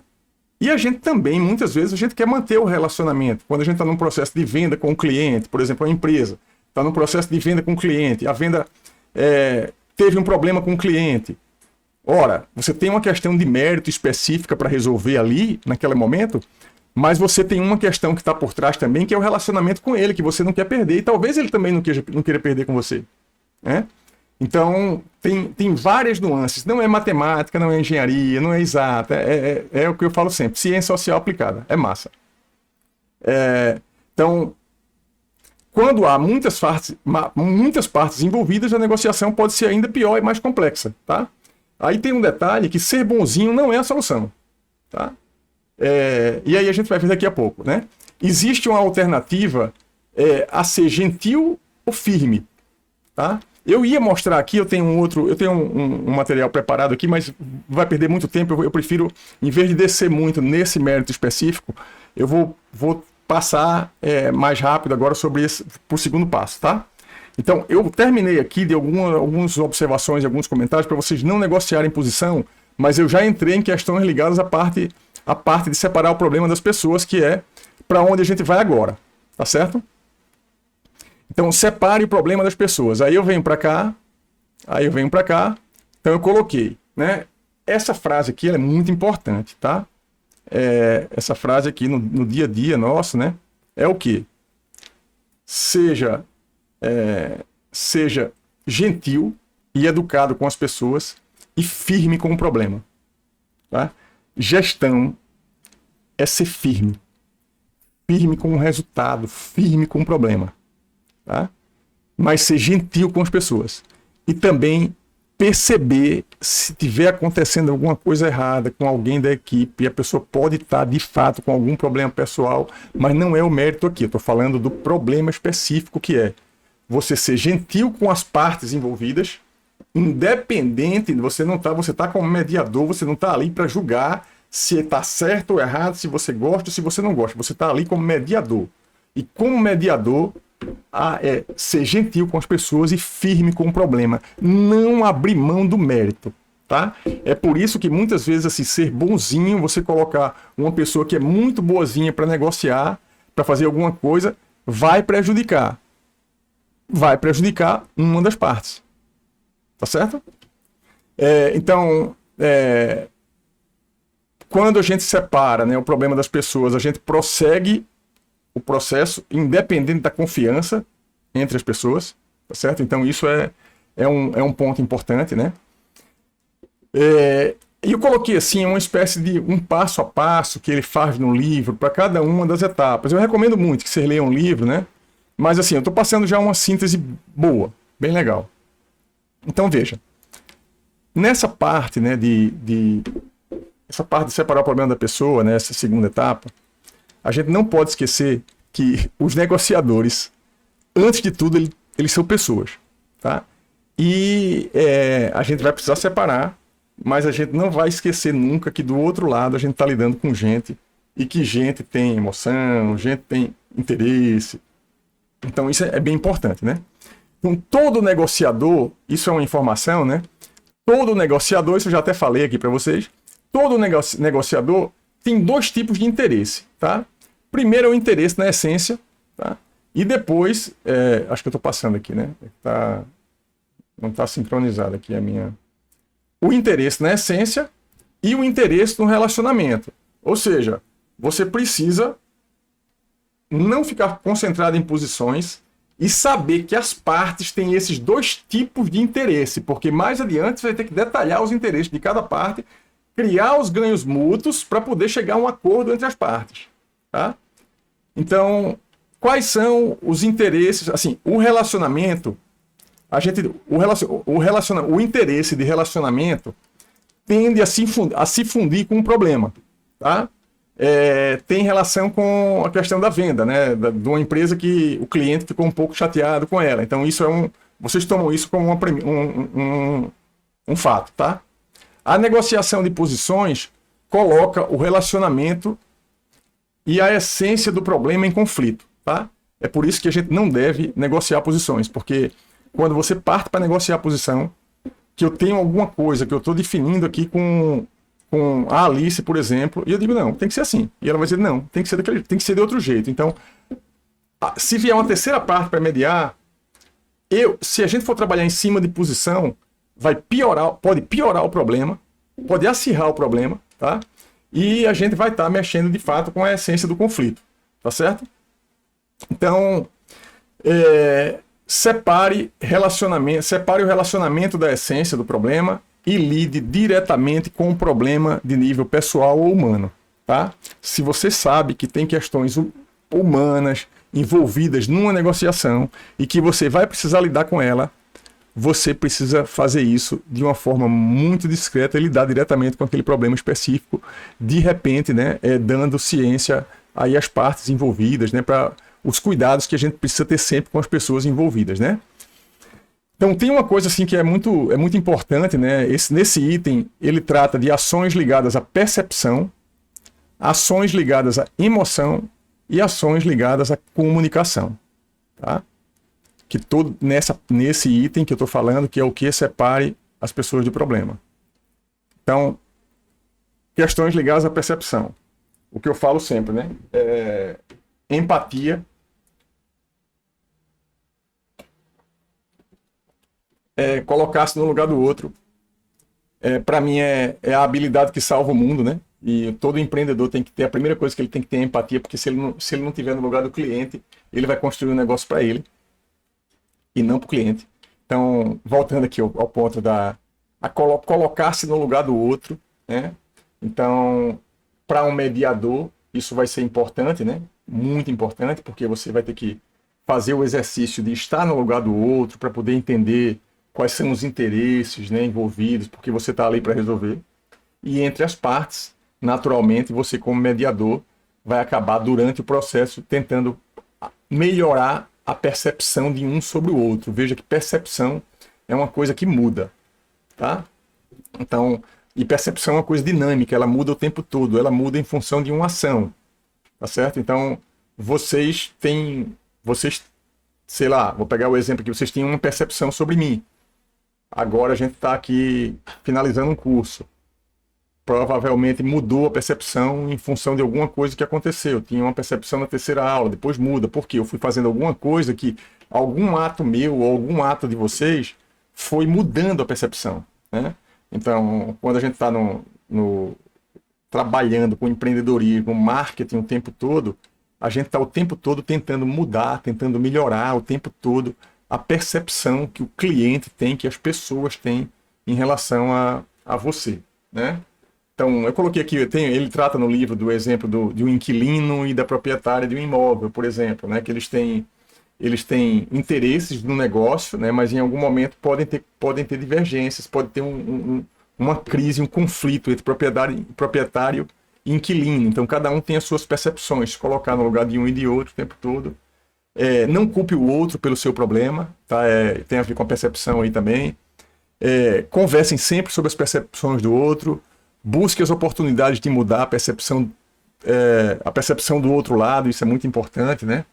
e a gente também, muitas vezes, a gente quer manter o relacionamento. Quando a gente está num processo de venda com o cliente, por exemplo, a empresa está num processo de venda com o cliente, a venda teve um problema com o cliente. Ora, você tem uma questão de mérito específica para resolver ali, naquele momento, mas você tem uma questão que está por trás também, que é o relacionamento com ele, que você não quer perder, e talvez ele também não queira perder com você, né? Então, tem várias nuances. Não é matemática, não é engenharia, não é exata. É o que eu falo sempre, ciência social aplicada. É massa. Então, quando há muitas partes envolvidas, a negociação pode ser ainda pior e mais complexa, tá? Aí tem um detalhe que ser bonzinho não é a solução, tá? E aí a gente vai ver daqui a pouco, né? Existe uma alternativa a ser gentil ou firme, tá? Eu ia mostrar aqui, eu tenho um material preparado aqui, mas vai perder muito tempo. Eu prefiro, em vez de descer muito nesse mérito específico, eu vou passar mais rápido agora sobre esse, pro segundo passo, tá? Então, eu terminei aqui de algumas observações e alguns comentários para vocês não negociarem posição, mas eu já entrei em questões ligadas à parte de separar o problema das pessoas, que é para onde a gente vai agora, tá certo? Então, separe o problema das pessoas. Aí eu venho para cá, Então, eu coloquei, né? Essa frase aqui ela é muito importante, tá? Essa frase aqui no dia a dia nosso, né? É o quê? Seja gentil e educado com as pessoas e firme com o problema, tá? Gestão é ser firme. Firme com o resultado, firme com o problema. Tá? Mas ser gentil com as pessoas. E também perceber se tiver acontecendo alguma coisa errada com alguém da equipe, e a pessoa pode estar de fato com algum problema pessoal, mas não é o mérito aqui. Eu estou falando do problema específico, que é você ser gentil com as partes envolvidas, independente, você está como mediador, você não está ali para julgar se está certo ou errado, se você gosta ou se você não gosta. Você está ali como mediador. E como mediador, ser gentil com as pessoas e firme com o problema. Não abrir mão do mérito, tá? É por isso que muitas vezes, assim, ser bonzinho, você colocar uma pessoa que é muito boazinha para negociar, para fazer alguma coisa, vai prejudicar uma das partes. Tá certo? Então, quando a gente separa, né, o problema das pessoas, a gente prossegue o processo independente da confiança entre as pessoas, tá certo? Então isso é um ponto importante, né? E eu coloquei assim uma espécie de um passo a passo que ele faz no livro para cada uma das etapas. Eu recomendo muito que vocês leiam o livro, né? Mas assim, eu estou passando já uma síntese boa, bem legal. Então veja, nessa parte, né, essa parte de separar o problema da pessoa, né, essa segunda etapa, a gente não pode esquecer que os negociadores, antes de tudo, eles são pessoas, tá? E a gente vai precisar separar, mas a gente não vai esquecer nunca que do outro lado a gente está lidando com gente e que gente tem emoção, gente tem interesse. Então isso é bem importante, né? Então todo negociador, isso é uma informação, né? Todo negociador, isso eu já até falei aqui para vocês, todo negociador tem dois tipos de interesse, tá? Primeiro é o interesse na essência, tá? E depois, acho que eu estou passando aqui, né? Não está sincronizado aqui a minha... O interesse na essência e o interesse no relacionamento. Ou seja, você precisa não ficar concentrado em posições e saber que as partes têm esses dois tipos de interesse, porque mais adiante você vai ter que detalhar os interesses de cada parte, criar os ganhos mútuos para poder chegar a um acordo entre as partes, tá? Então, quais são os interesses? Assim, o relacionamento, o interesse de relacionamento tende a se fundir com um problema, tá? Tem relação com a questão da venda, né? De uma empresa que o cliente ficou um pouco chateado com ela. Então, isso vocês tomam isso como um fato, tá? A negociação de posições coloca o relacionamento e a essência do problema em conflito, tá? É por isso que a gente não deve negociar posições, porque quando você parte para negociar a posição, que eu tenho alguma coisa que eu estou definindo aqui com a Alice, por exemplo, e eu digo, não, tem que ser assim. E ela vai dizer, não, tem que ser de outro jeito. Então, se vier uma terceira parte para mediar, se a gente for trabalhar em cima de posição, pode piorar o problema, pode acirrar o problema, tá? E a gente vai estar mexendo de fato com a essência do conflito, tá certo? Então, separe o relacionamento da essência do problema e lide diretamente com o problema de nível pessoal ou humano, tá? Se você sabe que tem questões humanas envolvidas numa negociação e que você vai precisar lidar com ela, você precisa fazer isso de uma forma muito discreta e lidar diretamente com aquele problema específico, de repente, né, dando ciência aí às partes envolvidas, né, para os cuidados que a gente precisa ter sempre com as pessoas envolvidas, né? Então tem uma coisa assim que é muito importante, né? Nesse item ele trata de ações ligadas à percepção, ações ligadas à emoção e ações ligadas à comunicação, tá? Que todo nesse item que eu estou falando, que é o que separe as pessoas do problema. Então, questões ligadas à percepção. O que eu falo sempre, né? Empatia. Colocar-se no lugar do outro. Para mim é a habilidade que salva o mundo, né? E todo empreendedor tem que ter, a primeira coisa que ele tem que ter é empatia, porque se ele não estiver no lugar do cliente, ele vai construir um negócio para ele e não para o cliente. Então, voltando aqui ao ponto colocar-se no lugar do outro, né? Então, para um mediador, isso vai ser importante, né? Muito importante, porque você vai ter que fazer o exercício de estar no lugar do outro para poder entender quais são os interesses, né, envolvidos, porque você está ali para resolver. E entre as partes, naturalmente, você como mediador vai acabar durante o processo tentando melhorar a percepção de um sobre o outro. Veja que percepção é uma coisa que muda, tá? Então, e percepção é uma coisa dinâmica, ela muda o tempo todo, ela muda em função de uma ação, tá certo? Então, vocês, sei lá, vou pegar o exemplo que vocês tinham uma percepção sobre mim. Agora a gente está aqui finalizando um curso. Provavelmente mudou a percepção em função de alguma coisa que aconteceu. Tinha uma percepção na terceira aula, depois muda. Por quê? Eu fui fazendo alguma coisa que algum ato meu ou algum ato de vocês foi mudando a percepção, né? Então, quando a gente está trabalhando com empreendedorismo, marketing o tempo todo, a gente está o tempo todo tentando mudar, tentando melhorar o tempo todo a percepção que o cliente tem, que as pessoas têm em relação a você, né? Então, eu coloquei aqui, ele trata no livro do exemplo de um inquilino e da proprietária de um imóvel, por exemplo, né? Que eles têm interesses no negócio, né? Mas em algum momento podem ter divergências, pode ter uma crise, um conflito entre proprietário e inquilino. Então, cada um tem as suas percepções, colocar no lugar de um e de outro o tempo todo. Não culpe o outro pelo seu problema, tá? Tem a ver com a percepção aí também. Conversem sempre sobre as percepções do outro, busque as oportunidades de mudar a percepção a percepção do outro lado, isso é muito importante, né?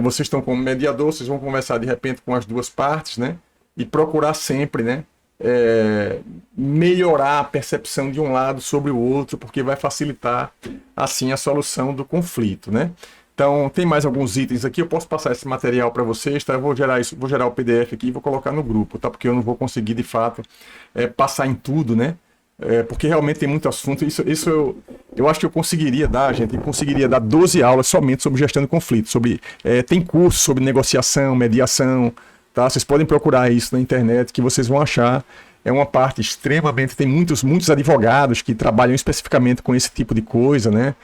Vocês estão como mediador, vocês vão conversar de repente com as duas partes, né? E procurar sempre, né? Melhorar a percepção de um lado sobre o outro, porque vai facilitar assim a solução do conflito, né? Então, tem mais alguns itens aqui, eu posso passar esse material para vocês, tá? Eu vou gerar o PDF aqui e vou colocar no grupo, tá? Porque eu não vou conseguir, de fato, passar em tudo, né? Porque realmente tem muito assunto. Isso eu acho que eu conseguiria dar, gente, 12 aulas somente sobre gestão de conflito. Tem curso sobre negociação, mediação, tá? Vocês podem procurar isso na internet que vocês vão achar. É uma parte extremamente... Tem muitos advogados que trabalham especificamente com esse tipo de coisa, né?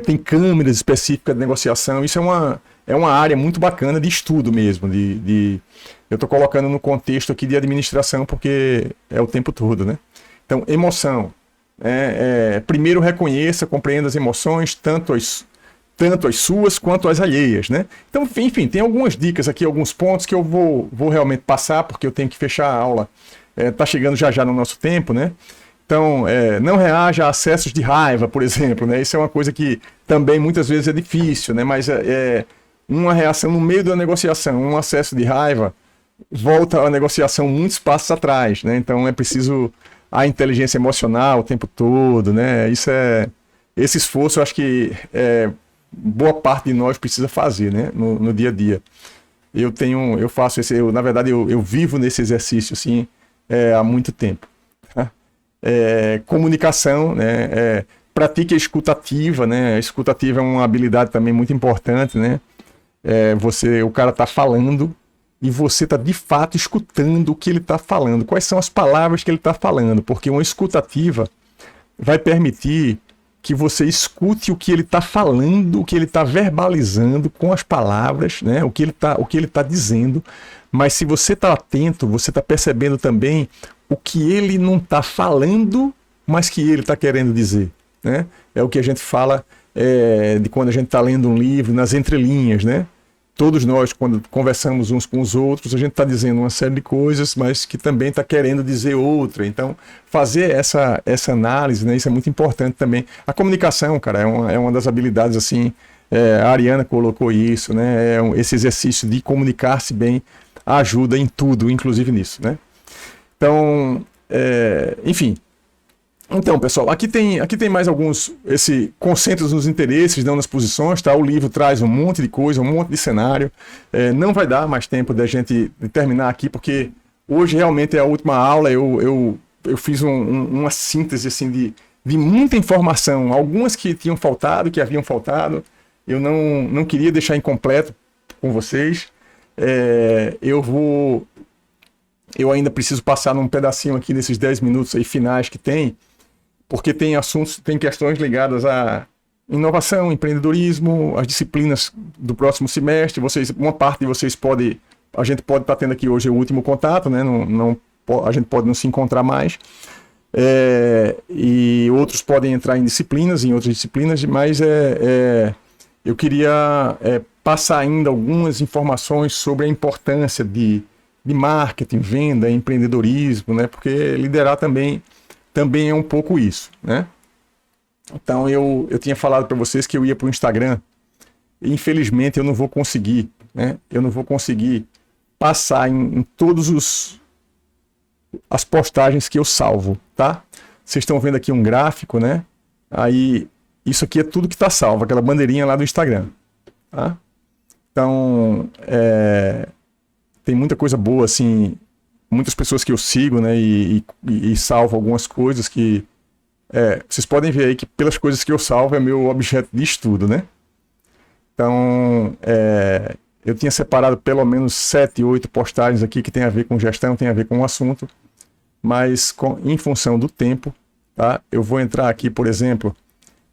Tem câmeras específicas de negociação. Isso é uma área muito bacana de estudo mesmo. Eu estou colocando no contexto aqui de administração porque é o tempo todo, né? Então, emoção. Primeiro reconheça, compreenda as emoções, tanto as suas quanto as alheias, né? Então, enfim, tem algumas dicas aqui, alguns pontos que eu vou realmente passar, porque eu tenho que fechar a aula. Tá chegando já no nosso tempo, né? Então, não reaja a acessos de raiva, por exemplo, né? Isso é uma coisa que também muitas vezes é difícil, né? Mas uma reação no meio da negociação, um acesso de raiva, volta a negociação muitos passos atrás, né? Então, é preciso a inteligência emocional o tempo todo, né? Esse esforço, eu acho que boa parte de nós precisa fazer, né? No dia a dia. Eu faço na verdade, eu vivo nesse exercício, assim, há muito tempo. Tá? Comunicação, né? Pratique a escutativa, né? A escutativa é uma habilidade também muito importante, né? O cara está falando e você está de fato escutando o que ele está falando. Quais são as palavras que ele está falando? Porque uma escutativa vai permitir que você escute o que ele está falando, o que ele está verbalizando com as palavras, né? o que ele tá dizendo. Mas se você está atento, você está percebendo também o que ele não está falando, mas que ele está querendo dizer. Né? É o que a gente fala de quando a gente está lendo um livro, nas entrelinhas, né? Todos nós, quando conversamos uns com os outros, a gente está dizendo uma série de coisas, mas que também está querendo dizer outra. Então, fazer essa análise, né, isso é muito importante também. A comunicação, cara, é uma das habilidades, assim, a Ariana colocou isso, né, esse exercício de comunicar-se bem ajuda em tudo, inclusive nisso, né. Então, enfim... Então, pessoal, aqui tem mais alguns, concentra nos interesses, não nas posições, tá? O livro traz um monte de coisa, um monte de cenário. Não vai dar mais tempo da gente terminar aqui, porque hoje realmente é a última aula. Eu fiz uma síntese assim, de muita informação, algumas que haviam faltado. Eu não queria deixar incompleto com vocês. Eu ainda preciso passar num pedacinho aqui desses 10 minutos aí finais que tem, porque tem questões ligadas à inovação, empreendedorismo, as disciplinas do próximo semestre. Uma parte de vocês a gente pode estar tendo aqui hoje o último contato, né? A gente pode não se encontrar mais. E outros podem entrar em outras disciplinas, mas eu queria passar ainda algumas informações sobre a importância de marketing, venda, empreendedorismo, né? Porque liderar também é um pouco isso, né? Então eu tinha falado para vocês que eu ia para o Instagram e infelizmente eu não vou conseguir, né? Eu não vou conseguir passar em todos as postagens que eu salvo, tá? Vocês estão vendo aqui um gráfico, né? Aí isso aqui é tudo que está salvo, aquela bandeirinha lá do Instagram, tá? Então tem muita coisa boa, assim, muitas pessoas que eu sigo, né, e salvo algumas coisas que... vocês podem ver aí que pelas coisas que eu salvo é meu objeto de estudo, né? Então, eu tinha separado pelo menos 7, 8 postagens aqui que tem a ver com gestão, tem a ver com o assunto, mas em função do tempo, tá? Eu vou entrar aqui, por exemplo,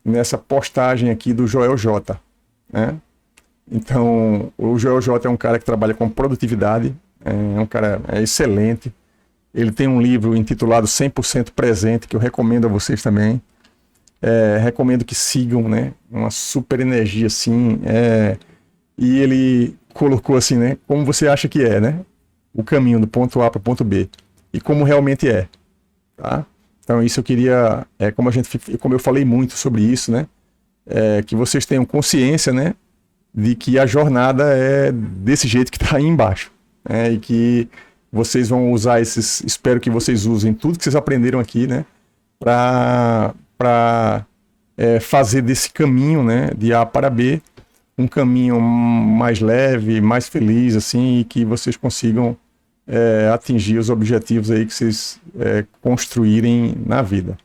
nessa postagem aqui do Joel J, né? Então, o Joel J é um cara que trabalha com produtividade, é um cara excelente. Ele tem um livro intitulado 100% Presente, que eu recomendo a vocês também. Recomendo que sigam, né? Uma super energia, assim. E ele colocou assim, né? Como você acha que é, né? O caminho do ponto A para o ponto B. E como realmente é. Tá? Então, isso eu queria... como eu falei muito sobre isso, né? que vocês tenham consciência, né, de que a jornada é desse jeito que está aí embaixo, né, e que vocês vão usar espero que vocês usem tudo que vocês aprenderam aqui, né, para fazer desse caminho, né, de A para B, um caminho mais leve, mais feliz, assim, e que vocês consigam atingir os objetivos aí que vocês construírem na vida.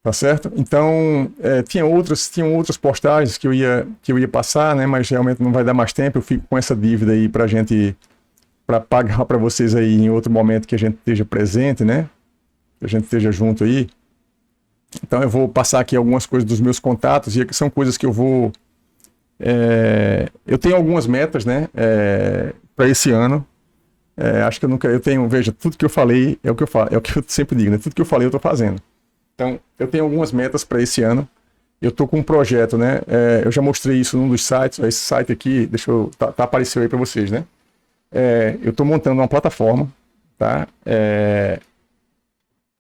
Tá certo? Então, tinham outras postagens que eu ia passar, né, mas realmente não vai dar mais tempo, eu fico com essa dívida aí para pagar para vocês aí em outro momento que a gente esteja presente, né, que a gente esteja junto aí. Então eu vou passar aqui algumas coisas dos meus contatos, e são coisas que eu vou... eu tenho algumas metas, né, para esse ano. Acho que veja, tudo que eu falei é o que eu sempre digo, né, tudo que eu falei eu estou fazendo. Então, eu tenho algumas metas para esse ano. Eu estou com um projeto, né, eu já mostrei isso num dos sites, esse site aqui, apareceu aí para vocês, né. Eu estou montando uma plataforma, tá,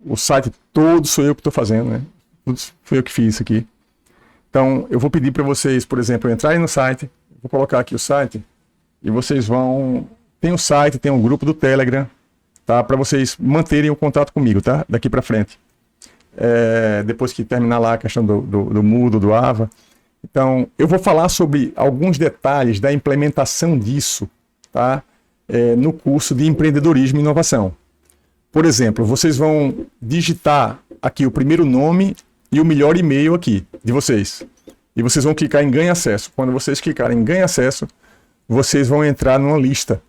o site todo sou eu que estou fazendo, né? Tudo foi eu que fiz isso aqui. Então, eu vou pedir para vocês, por exemplo, entrarem no site, vou colocar aqui o site, e vocês vão... Tem o site, tem um grupo do Telegram, tá? Para vocês manterem o contato comigo, tá? Daqui para frente. Depois que terminar lá a questão do Moodle, do Ava. Então, eu vou falar sobre alguns detalhes da implementação disso, tá? No curso de Empreendedorismo e Inovação. Por exemplo, vocês vão digitar aqui o primeiro nome e o melhor e-mail aqui de vocês. E vocês vão clicar em Ganhe Acesso. Quando vocês clicarem em Ganhe Acesso, vocês vão entrar numa lista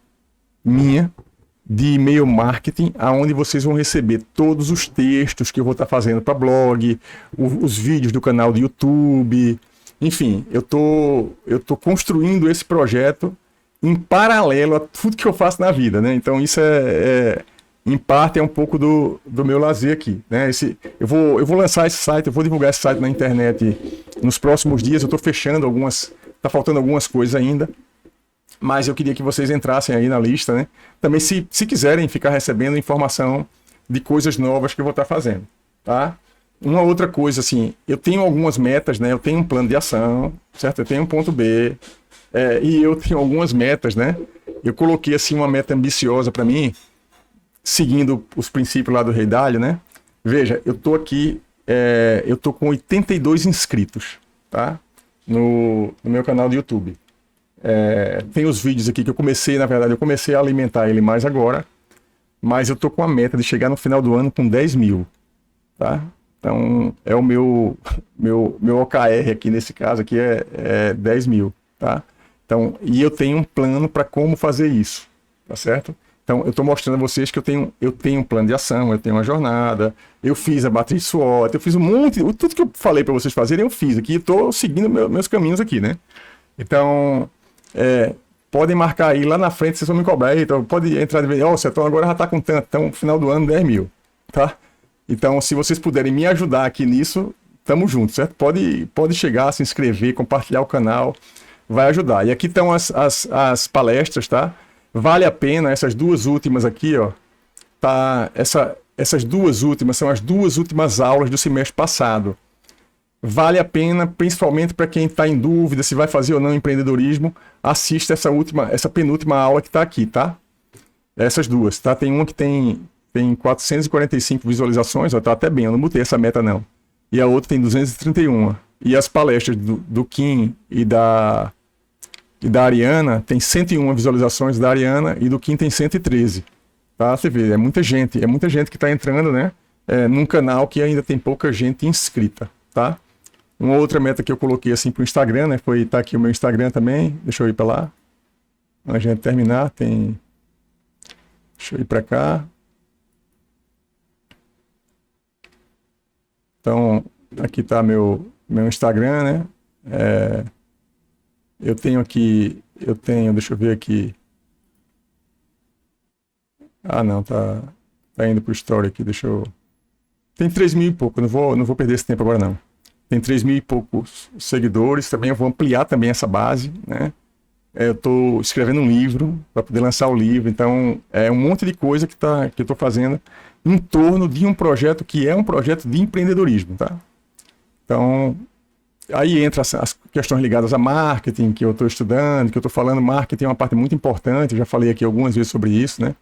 minha de e-mail marketing, aonde vocês vão receber todos os textos que eu vou estar fazendo para blog, os vídeos do canal do YouTube. Enfim, eu tô construindo esse projeto em paralelo a tudo que eu faço na vida, né? Então isso em parte é um pouco do meu lazer aqui, né? Eu vou lançar esse site, eu vou divulgar esse site na internet nos próximos dias. Eu estou fechando tá faltando algumas coisas ainda, mas eu queria que vocês entrassem aí na lista, né? Também se quiserem ficar recebendo informação de coisas novas que eu vou estar fazendo, tá? Uma outra coisa, assim, eu tenho algumas metas, né? Eu tenho um plano de ação, certo? Eu tenho um ponto B, e eu tenho algumas metas, né? Eu coloquei, assim, uma meta ambiciosa para mim, seguindo os princípios lá do Rei Dalio, né? Veja, eu tô aqui, eu tô com 82 inscritos, tá? No meu canal do YouTube. Tem os vídeos aqui que eu comecei a alimentar ele mais agora, mas eu tô com a meta de chegar no final do ano com 10 mil, tá? Então, é o meu OKR aqui, nesse caso aqui, é 10 mil, tá? Então, e eu tenho um plano para como fazer isso, tá certo? Então, eu estou mostrando a vocês que eu tenho um plano de ação, eu tenho uma jornada, eu fiz a matriz SWOT, eu fiz um monte, tudo que eu falei para vocês fazerem, eu fiz aqui, estou seguindo meus caminhos aqui, né? Então, podem marcar aí, lá na frente vocês vão me cobrar, então pode entrar de vez, Setão agora já está com tanto, então no final do ano 10 mil, tá? Então, se vocês puderem me ajudar aqui nisso, tamo junto, certo? Pode chegar, se inscrever, compartilhar o canal, vai ajudar. E aqui estão as palestras, tá? Vale a pena, essas duas últimas aqui, ó, tá? Essas duas últimas são as duas últimas aulas do semestre passado. Vale a pena, principalmente para quem está em dúvida se vai fazer ou não empreendedorismo, assista essa penúltima aula que está aqui, tá? Essas duas, tá? Tem uma que tem 445 visualizações, ó, tá até bem, eu não botei essa meta não. E a outra tem 231. E as palestras do Kim e da Ariana tem 101 visualizações da Ariana, e do Kim tem 113. Tá? Você vê, é muita gente que está entrando, né? Num canal que ainda tem pouca gente inscrita, tá? Uma outra meta que eu coloquei assim pro Instagram, né? Tá aqui o meu Instagram também. Deixa eu ir para lá. A gente terminar, deixa eu ir para cá. Então, aqui tá meu Instagram, né? Eu tenho aqui, deixa eu ver aqui. Ah, não, tá indo pro story aqui, tem 3 mil e pouco, não vou perder esse tempo agora não. Tem 3 mil e poucos seguidores, também eu vou ampliar também essa base, né? Eu tô escrevendo um livro para poder lançar o livro, então é um monte de coisa que eu tô fazendo em torno de um projeto que é um projeto de empreendedorismo, tá? Então, Aí entra as questões ligadas a marketing, que eu estou estudando, que eu estou falando. Marketing é uma parte muito importante, eu já falei aqui algumas vezes sobre isso, né?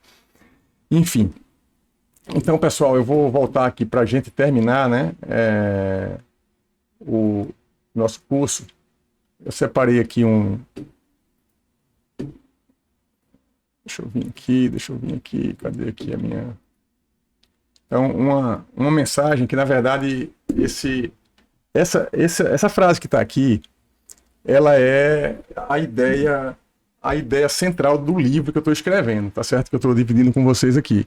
Enfim. Então, pessoal, eu vou voltar aqui para a gente terminar, né? O nosso curso. Eu separei aqui Deixa eu vir aqui. Cadê aqui a minha... Então, uma mensagem que, na verdade, essa frase que está aqui, ela é a ideia central do livro que eu estou escrevendo, tá certo? Que eu estou dividindo com vocês aqui.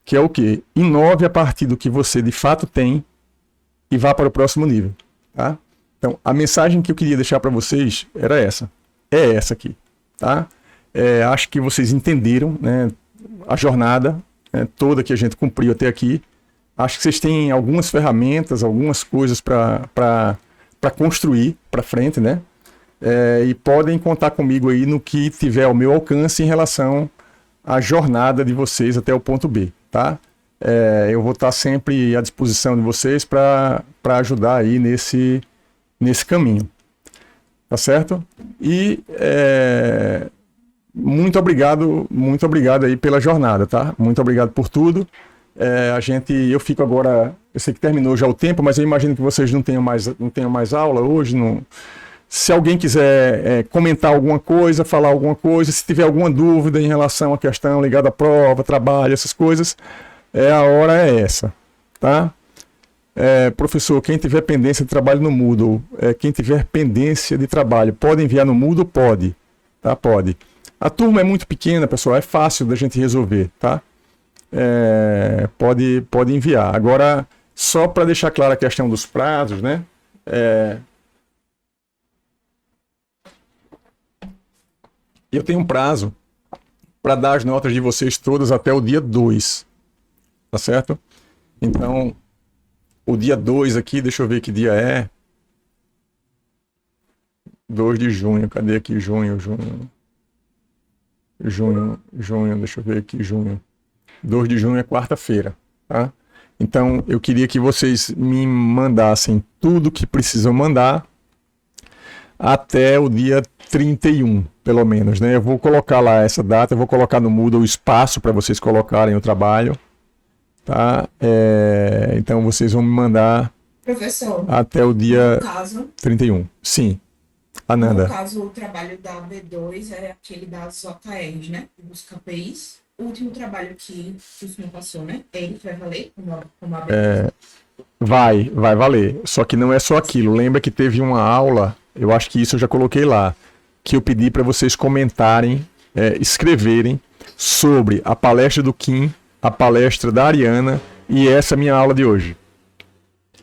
Que é o quê? Inove a partir do que você de fato tem e vá para o próximo nível, tá? Então, a mensagem que eu queria deixar para vocês era essa. É essa aqui, tá? Acho que vocês entenderam, né, a jornada, né, toda que a gente cumpriu até aqui. Acho que vocês têm algumas ferramentas, algumas coisas para construir para frente, né? E podem contar comigo aí no que tiver ao meu alcance em relação à jornada de vocês até o ponto B, tá? Eu vou estar sempre à disposição de vocês para ajudar aí nesse caminho, tá certo? E muito obrigado aí pela jornada, tá? Muito obrigado por tudo. Eu fico agora, eu sei que terminou já o tempo, mas eu imagino que vocês não tenham mais aula hoje. Se alguém quiser comentar alguma coisa, falar alguma coisa, se tiver alguma dúvida em relação à questão ligada à prova, trabalho, essas coisas, a hora é essa, tá? Professor, quem tiver pendência de trabalho no Moodle, quem tiver pendência de trabalho, pode enviar no Moodle? Pode, tá? Pode. A turma é muito pequena, pessoal, é fácil da gente resolver, tá? Pode enviar. Agora, só para deixar clara a questão dos prazos, né? Eu tenho um prazo para dar as notas de vocês todas até o dia 2, tá certo? Então, o dia 2 aqui, deixa eu ver que dia é. 2 de junho, cadê aqui? Junho, deixa eu ver aqui, junho. 2 de junho é quarta-feira, tá? Então, eu queria que vocês me mandassem tudo que precisam mandar até o dia 31, pelo menos, né? Eu vou colocar lá essa data, eu vou colocar no Moodle o espaço para vocês colocarem o trabalho, tá? Então, vocês vão me mandar, professor, até o dia no caso, 31. Sim, Ananda. No caso, o trabalho da B2 é aquele das OKRs, né? Dos KPIs. O último trabalho que o senhor passou, né? Ele vai valer como a B2? Vai valer. Só que não é só aquilo. Lembra que teve uma aula, eu acho que isso eu já coloquei lá, que eu pedi para vocês comentarem, escreverem sobre a palestra do Kim, a palestra da Ariana e essa minha aula de hoje.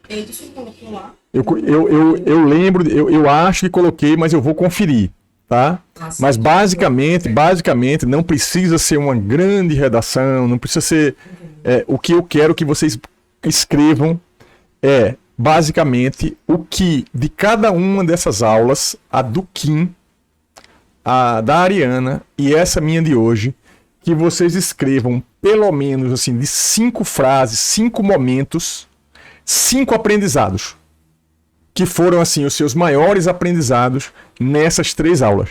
Ele só colocou lá? Eu lembro, eu acho que coloquei, mas eu vou conferir, tá? Mas basicamente não precisa ser uma grande redação, não precisa ser... o que eu quero que vocês escrevam basicamente o que de cada uma dessas aulas, a do Kim, a da Ariana e essa minha de hoje, que vocês escrevam pelo menos assim de 5 frases, 5 momentos, 5 aprendizados que foram assim os seus maiores aprendizados nessas 3 aulas.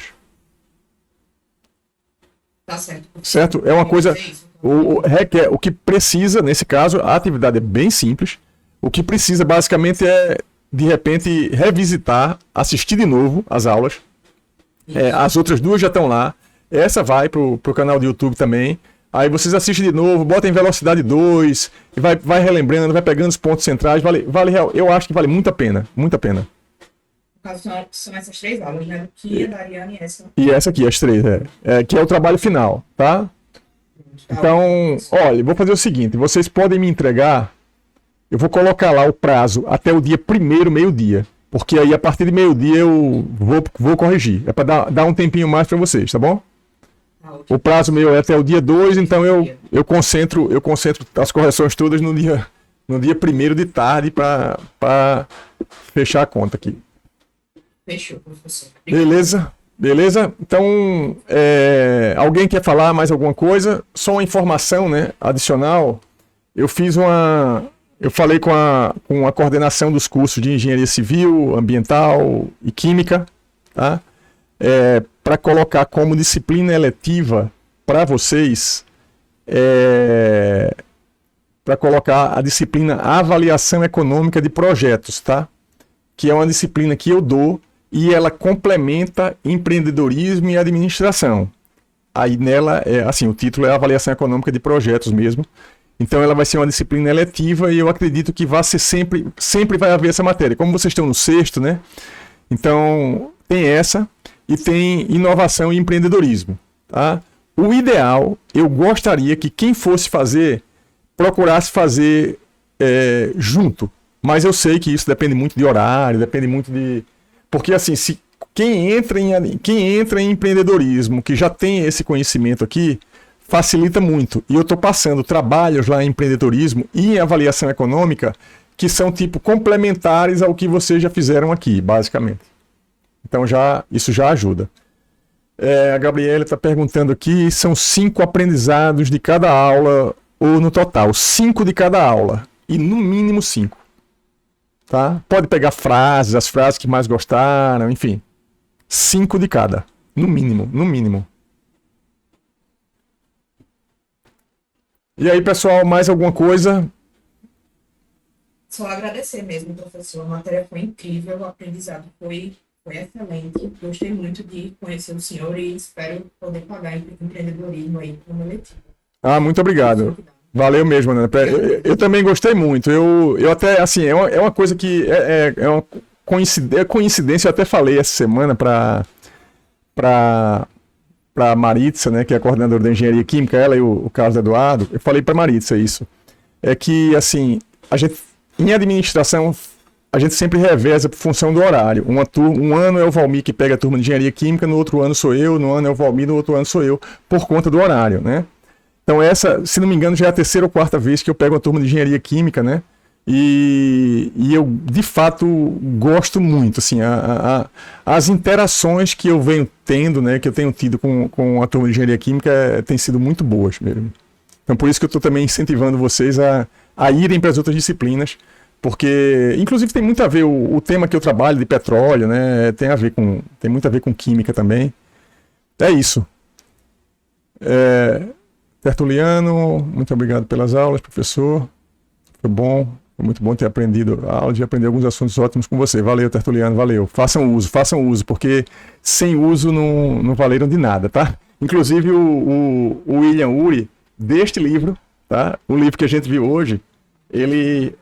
Tá certo. Certo? É uma coisa o que precisa, nesse caso, a atividade é bem simples. O que precisa basicamente é de repente revisitar, assistir de novo as aulas. As outras 2 já estão lá. Essa vai pro canal do YouTube também. Aí vocês assistem de novo, botem em velocidade 2, e vai relembrando, vai pegando os pontos centrais. Vale real. Eu acho que vale muito a pena. Muito a pena. No caso, são essas 3 aulas, né? Do Kim, da Ariana e essa. E essa aqui, as 3, que é o trabalho final, tá? Então, olha, vou fazer o seguinte, vocês podem me entregar, eu vou colocar lá o prazo até o dia 1º, meio-dia. Porque aí, a partir de meio-dia, eu vou corrigir. É para dar um tempinho mais para vocês, tá bom? O prazo meu é até o dia 2, então eu concentro as correções todas no dia 1º de tarde para fechar a conta aqui. Fechou, professor. Beleza? Então, alguém quer falar mais alguma coisa? Só uma informação, né, adicional. Eu fiz Eu falei com a coordenação dos cursos de engenharia civil, ambiental e química, tá? Para colocar como disciplina eletiva para vocês, para colocar a disciplina Avaliação Econômica de Projetos, tá? Que é uma disciplina que eu dou e ela complementa empreendedorismo e administração. Aí nela, assim, o título é Avaliação Econômica de Projetos mesmo. Então ela vai ser uma disciplina eletiva e eu acredito que vai ser sempre vai haver essa matéria. Como vocês estão no sexto, né? Então tem essa e tem inovação e empreendedorismo, tá? O ideal, eu gostaria que quem fosse fazer, procurasse fazer junto. Mas eu sei que isso depende muito de horário, depende muito de... Porque assim, quem entra em empreendedorismo, que já tem esse conhecimento aqui, facilita muito. E eu estou passando trabalhos lá em empreendedorismo e em avaliação econômica que são tipo complementares ao que vocês já fizeram aqui, basicamente. Então isso já ajuda. A Gabriela está perguntando aqui, são 5 aprendizados de cada aula ou no total? 5 de cada aula e no mínimo 5. Tá? Pode pegar frases, as frases que mais gostaram, enfim. 5 de cada, no mínimo, no mínimo. E aí, pessoal, mais alguma coisa? Só agradecer mesmo, professor. A matéria foi incrível, o aprendizado foi excelente. Gostei muito de conhecer o senhor e espero poder pagar empreendedorismo aí como eletivo. Muito obrigado. Valeu mesmo, né? Eu também gostei muito. Eu até, assim, é uma coisa que é uma coincidência. Eu até falei essa semana para Maritza, né, que é a coordenadora da engenharia química, ela e o Carlos Eduardo. Eu falei para Maritza isso. É que, assim, em administração, a gente sempre reveza por função do horário. Um ano é o Valmir que pega a turma de engenharia química, no outro ano sou eu, no ano é o Valmir, no outro ano sou eu, por conta do horário, né? Então essa, se não me engano, já é a 3ª ou 4ª vez que eu pego a turma de engenharia química, né? E eu, de fato, gosto muito, assim, as interações que eu venho tendo, né, que eu tenho tido com a turma de engenharia química têm sido muito boas mesmo. Então por isso que eu estou também incentivando vocês a irem para as outras disciplinas, porque, inclusive, tem muito a ver, o tema que eu trabalho de petróleo, né, tem muito a ver com química também. É isso. Tertuliano, muito obrigado pelas aulas, professor. Foi bom, foi muito bom ter aprendido a aula, de aprender alguns assuntos ótimos com você. Valeu, Tertuliano, valeu. Façam uso, porque sem uso não valeram de nada, tá? Inclusive o William Ury, deste livro, tá? O livro que a gente viu hoje,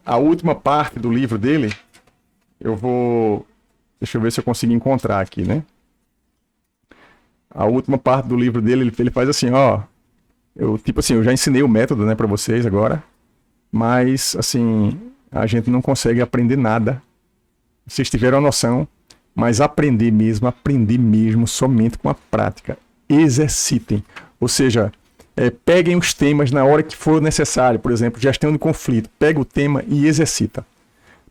a última parte do livro dele, deixa eu ver se eu consigo encontrar aqui, né? A última parte do livro dele, ele faz assim, ó... Eu já ensinei o método, né, para vocês agora, mas, assim, a gente não consegue aprender nada. Vocês tiveram a noção, mas aprender mesmo, somente com a prática. Exercitem. Ou seja, peguem os temas na hora que for necessário. Por exemplo, gestão de conflito. Pega o tema e exercita.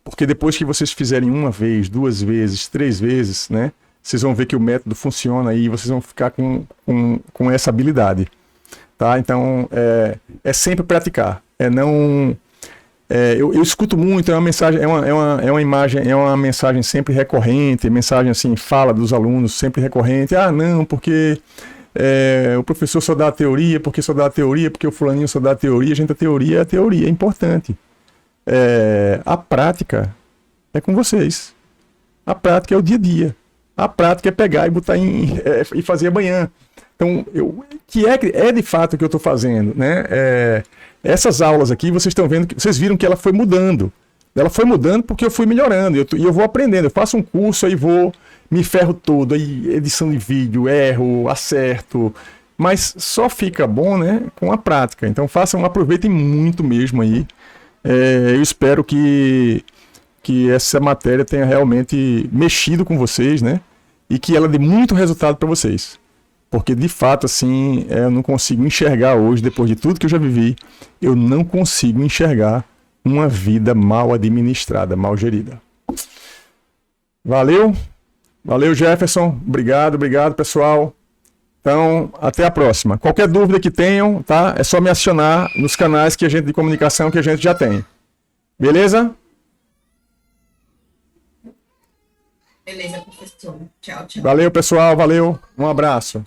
Porque depois que vocês fizerem 1 vez, 2 vezes, 3 vezes, né, vocês vão ver que o método funciona e vocês vão ficar com essa habilidade. Tá? Então, é sempre praticar. Eu escuto muito, é uma mensagem sempre recorrente, mensagem assim, fala dos alunos sempre recorrente. Não, porque o professor só dá a teoria, porque o fulaninho só dá a teoria. Gente, a teoria é importante. A prática é com vocês. A prática é o dia a dia. A prática é pegar e botar e fazer amanhã. Então, que é de fato o que eu estou fazendo, né? Essas aulas aqui, vocês estão vendo, vocês viram que ela foi mudando. Ela foi mudando porque eu fui melhorando, e eu vou aprendendo. Eu faço um curso, aí me ferro todo, aí edição de vídeo, erro, acerto. Mas só fica bom, né, com a prática. Então aproveitem muito mesmo aí. Eu espero que essa matéria tenha realmente mexido com vocês, né? E que ela dê muito resultado para vocês. Porque, de fato, assim, eu não consigo enxergar hoje, depois de tudo que eu já vivi, eu não consigo enxergar uma vida mal administrada, mal gerida. Valeu? Valeu, Jefferson. Obrigado, pessoal. Então, até a próxima. Qualquer dúvida que tenham, tá? É só me acionar nos canais de comunicação que a gente já tem. Beleza? Beleza, professor. Tchau, tchau. Valeu, pessoal. Valeu. Um abraço.